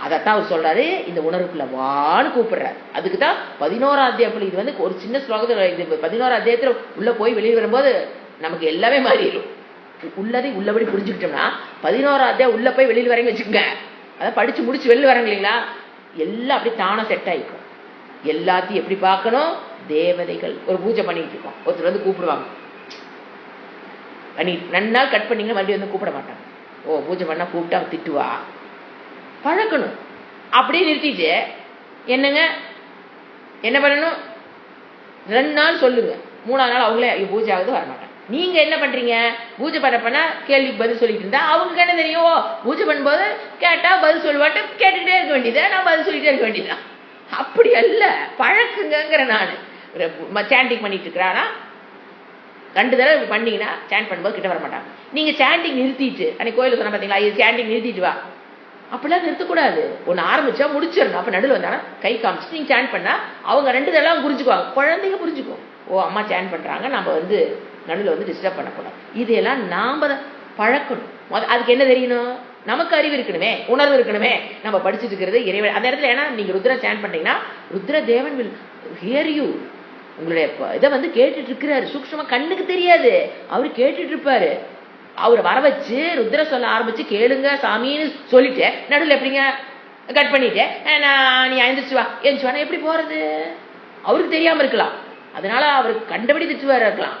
அதைத்தான் அவர் சொல்றாரு, இந்த உணர்வுக்குள்ள வான்னு கூப்பிடுறாரு. அதுக்கு தான் 11ஆம் அத்தியாயத்துல இது வந்து ஒரு சின்ன ஸ்லோகத்துல, இது 11ஆம் அத்தியாயத்துல உள்ள போய் வெளியே வரும்போது நமக்கு எல்லாமே மாறிடும். உள்ளதை உள்ளபடி புரிஞ்சுக்கிட்டோம்னா 11ஆம் அத்தியாயம் உள்ள போய் வெளியில் வரேன்னு வச்சுக்கோங்க, அதை படிச்சு முடிச்சு வெளியில் வராங்க இல்லைங்களா, எல்லாம் அப்படி தானே செட் ஆகிக்கும். எல்லாத்தையும் எப்படி பார்க்கணும், தேவதைகள் ஒரு பூஜை பண்ணிட்டு இருக்கோம், ஒருத்தர் வந்து கூப்பிடுவாங்க, பண்ணி 2 நாள் கட் பண்ணிங்கன்னா மறுபடியும் வந்து கூப்பிட மாட்டாங்க. ஓ பூஜை பண்ணா கூப்பிட்டா திட்டுவா, பழக்கணும். அப்படியே நிறுத்திட்டு என்னங்க என்ன பண்ணணும், 2 நாள் சொல்லுங்க, 3ஆவது நாள் அவங்களே பூஜை ஆகுது வரமாட்டாங்க. நீங்க என்ன பண்றீங்க, பூஜை பண்ண கேள்விக்கு பதில் சொல்லிட்டு இருந்தா அவங்க என்ன தெரியும், பூஜை பண்ணும்போது கேட்டா பதில் சொல்லுவாட்டு கேட்டுக்கிட்டே இருக்க வேண்டியதா, நான் பதில் சொல்லிட்டே இருக்க வேண்டியதான். அப்படி அல்ல, பழக்குங்கிற. நான் சாண்டிங் பண்ணிட்டு இருக்கிறானா 2 தடவை இப்படி பண்ணீங்கன்னா சாண்ட் பண்ணும்போது கிட்ட வர மாட்டாங்க. நீங்க சாண்டிங் நிறுத்திட்டு, அன்னைக்கு கோயிலுக்கு சொன்ன பார்த்தீங்களா, இது சாண்டிங் நிறுத்திட்டு வா, அப்படிலாம் நிறுத்தக்கூடாது. ஒன்று ஆரம்பிச்சா முடிச்சிடணும். அப்போ நடுவில் வந்தாங்கன்னா கை காமிச்சு நீங்கள் சாண்ட் பண்ணா அவங்க 2 தடவை புரிஞ்சுக்குவாங்க, குழந்தைங்க புரிஞ்சுக்குவோம். ஓ அம்மா சாண்ட் பண்றாங்க, நம்ம வந்து நடுவில் வந்து டிஸ்டர்ப் பண்ணக்கூடாது. இதையெல்லாம் நாம பழக்கணும். அதுக்கு என்ன தெரியணும், நமக்கு அறிவு இருக்கணுமே, உணர்வு இருக்கணுமே. நம்ம படிச்சுட்டு இருக்கிறது இறைவன் அந்த இடத்துல. ஏன்னா நீங்க ருத்ர சாண்ட் பண்ணீங்கன்னா ருத்ர தேவன் வில் ஹியர் யூ. உங்களுடைய இதை வந்து கேட்டுட்டு இருக்கிறாரு, சூக்ஷ்மமா கண்ணுக்கு தெரியாது, அவரு கேட்டுட்டு இருப்பாரு. அவரை வர வச்சு ருத்ர சொல்ல ஆரம்பிச்சு கேளுங்க சாமின்னு சொல்லிட்டு நடுவில் எப்படிங்க கட் பண்ணிட்டு நீ எழுந்திரிச்சு வா எழுந்துச்சு வா, எப்படி போறது, அவருக்கு தெரியாம இருக்கலாம். அதனால அவருக்கு கண்டபடி திட்டுவார இருக்கலாம்.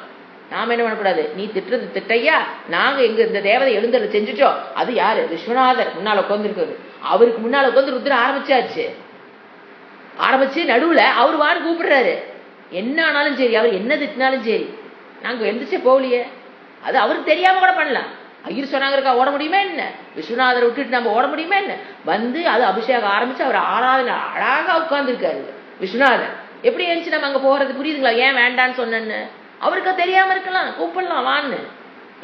நாம என்ன பண்ணக்கூடாது, நீ திட்டுறது திட்டையா, நாங்க எங்க இந்த தேவதை எழுந்ததை செஞ்சுட்டோம். அது யாரு, விஸ்வநாதர் முன்னால உட்காந்துருக்காரு, அவருக்கு முன்னால உட்காந்து ருத்ர ஆரம்பிச்சு நடுவுல அவரு வான்னு கூப்பிடுறாரு. என்ன ஆனாலும் சரி, அவர் என்ன திட்டினாலும் சரி, நாங்க எழுந்திரிச்சே போகலையே, அது அவருக்கு தெரியாம கூட பண்ணலாம். ஐயர் சொன்னாங்க ஓட முடியுமா என்ன, விஸ்வநாதரை விட்டுட்டு நம்ம ஓட முடியுமா என்ன, வந்து அது அபிஷேகம் ஆரம்பிச்சு அவர் ஆராதனை அழகா உட்கார்ந்துருக்காரு விஸ்வநாதர். எப்படி எழுந்துச்சு நம்ம அங்க போறது, புரியுதுங்களா, ஏன் வேண்டான்னு சொன்னேன்னு. அவருக்கு தெரியாம இருக்கலாம், கூப்பிடலாம் வான்னு.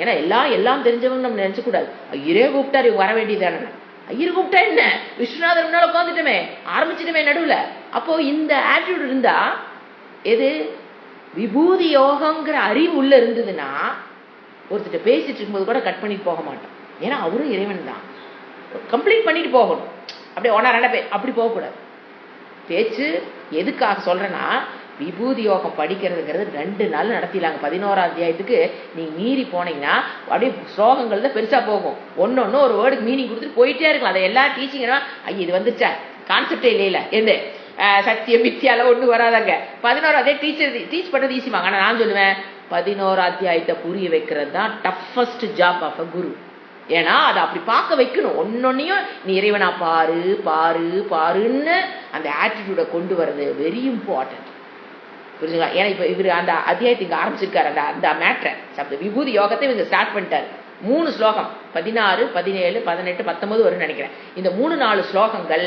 ஏன்னா எல்லாம் தெரிஞ்சவங்க நம்ம நினைச்ச கூடாது. ஐயரே கூப்பிட்டாரு இவங்க வர வேண்டியதானே, ஐயர் கூப்பிட்டா என்ன, விஸ்வநாதர் முன்னால உட்காந்துட்டுமே ஆரம்பிச்சுட்டுமே நடுவுல. அப்போ இந்த ஆட்டிடியூட் இருந்தா, எது விபூதி யோகங்கிற அறிவு உள்ள இருந்ததுன்னா ஒருத்தர் பேசிட்டு இருக்கும்போது கூட கட் பண்ணிட்டு போக மாட்டோம். ஏன்னா அவரும் இறைவன் தான், கம்ப்ளீட் பண்ணிட்டு போகணும். அப்படியே 1 2 பேர் அப்படி போகக்கூடாது. பேச்சு எதுக்காக சொல்றேன்னா, விபூதி யோகம் படிக்கிறதுங்கிறது 2 நாள் நடத்திடலாங்க. 11ஆம் அத்தியாயத்துக்கு நீங்க மீறி போனீங்கன்னா அப்படியே ஸ்லோகங்கள் தான் பெருசா போகும். ஒன்னொன்னு ஒரு வேர்டுக்கு மீனிங் கொடுத்துட்டு போயிட்டே இருக்கலாம். அதை எல்லா டீச்சிங்னா ஐயா இது வந்துச்சா கான்செப்டே இல்லையில எந்த சத்தியம் மித்தியால ஒண்ணு வராதாங்க. 11ஆம் அத்தியாயம் டீச் பண்றது ஈஸிவாங்க. ஆனா நான் சொல்லுவேன் 11ஆம் அத்தியாயத்தை புரிய வைக்கிறது தான் டஃபஸ்ட் ஜாப் ஆஃப் அ குரு. ஏன்னா அதை அப்படி பார்க்க வைக்கணும். ஒன்னொன்னையும் நீ இறைவனா பாரு பாரு பாருன்னு அந்த ஆட்டிடியூட கொண்டு வர்றது வெரி இம்பார்ட்டன்ட். புரிஞ்சுங்களா? ஏன்னா இப்ப இவர் அந்த அத்தியாயத்தை இங்க ஆரம்பிச்சிருக்காரு. அந்த மேட்ரை விபூதி யோகத்தை இவங்க ஸ்டார்ட் பண்ணிட்டாரு. 3 ஸ்லோகம் 16 17 18 19 வரும்னு நினைக்கிறேன். இந்த 3-4 ஸ்லோகங்கள்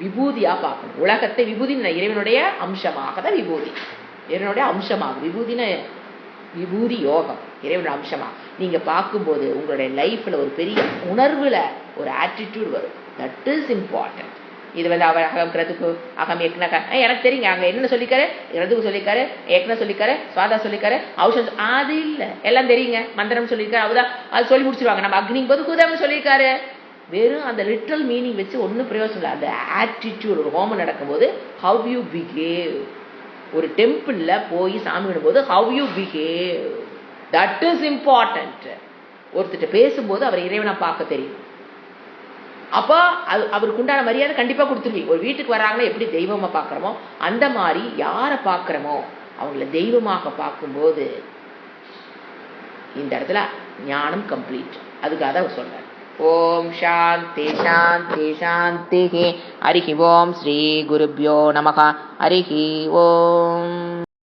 விபூதியா பார்க்கணும். உலகத்தை விபூதி இறைவனுடைய அம்சமாக தான் விபூதி, இறைவனுடைய அம்சமாக விபூதின விபூதி யோகம் இறைவனுடைய அம்சமா நீங்க பார்க்கும்போது உங்களுடைய லைஃப்ல ஒரு பெரிய உணர்வுல ஒரு ஆட்டிடியூட் வரும். That is important. இது வந்து அவர் அகம்கிறதுக்கு அகம் ஏக்னா எனக்கு தெரியுங்க. அங்க என்ன சொல்லிக்காரு, இறதுக்கு சொல்லிக்காரு, ஏக்னா சொல்லிக்காரு, சுவாதா சொல்லிக்காரு, ஔஷதம் அது இல்ல எல்லாம் தெரியுங்க. மந்திரம் சொல்லியிருக்காரு, அவதான் அது சொல்லி முடிச்சிருவாங்க. நம்ம அக்னி போது குதம்னு சொல்லியிருக்காரு. வெறும் அந்த லிட்டரல் மீனிங் வச்சு ஒன்றும் பிரயோஜனம் இல்லை. அந்த ஆட்டிடியூட் ஒரு ஹோமம் நடக்கும்போது ஹவ் யூ பிஹேவ், ஒரு டெம்பிள்ல போய் சாமி விடும்போது how you behave, that is important. ஒருத்தட்ட பேசும்போது அவர் இறைவனை பார்க்க தெரியும். அப்போ அவருக்கு உண்டான மரியாதை கண்டிப்பா கொடுத்துருவீங்க. ஒரு வீட்டுக்கு வராங்கன்னா எப்படி தெய்வமா பார்க்கறோமோ அந்த மாதிரி யாரை பார்க்கறோமோ அவங்கள தெய்வமாக பார்க்கும்போது இந்த இடத்துல ஞானம் கம்ப்ளீட். அதுக்காக தான் அவர் சொல்றாரு. ஓம் சாந்தி சாந்தி சாந்தி. ஹரிஹி ஓம் ஸ்ரீ குருப்யோ நமஹ. ஹரிஹி ஓம்.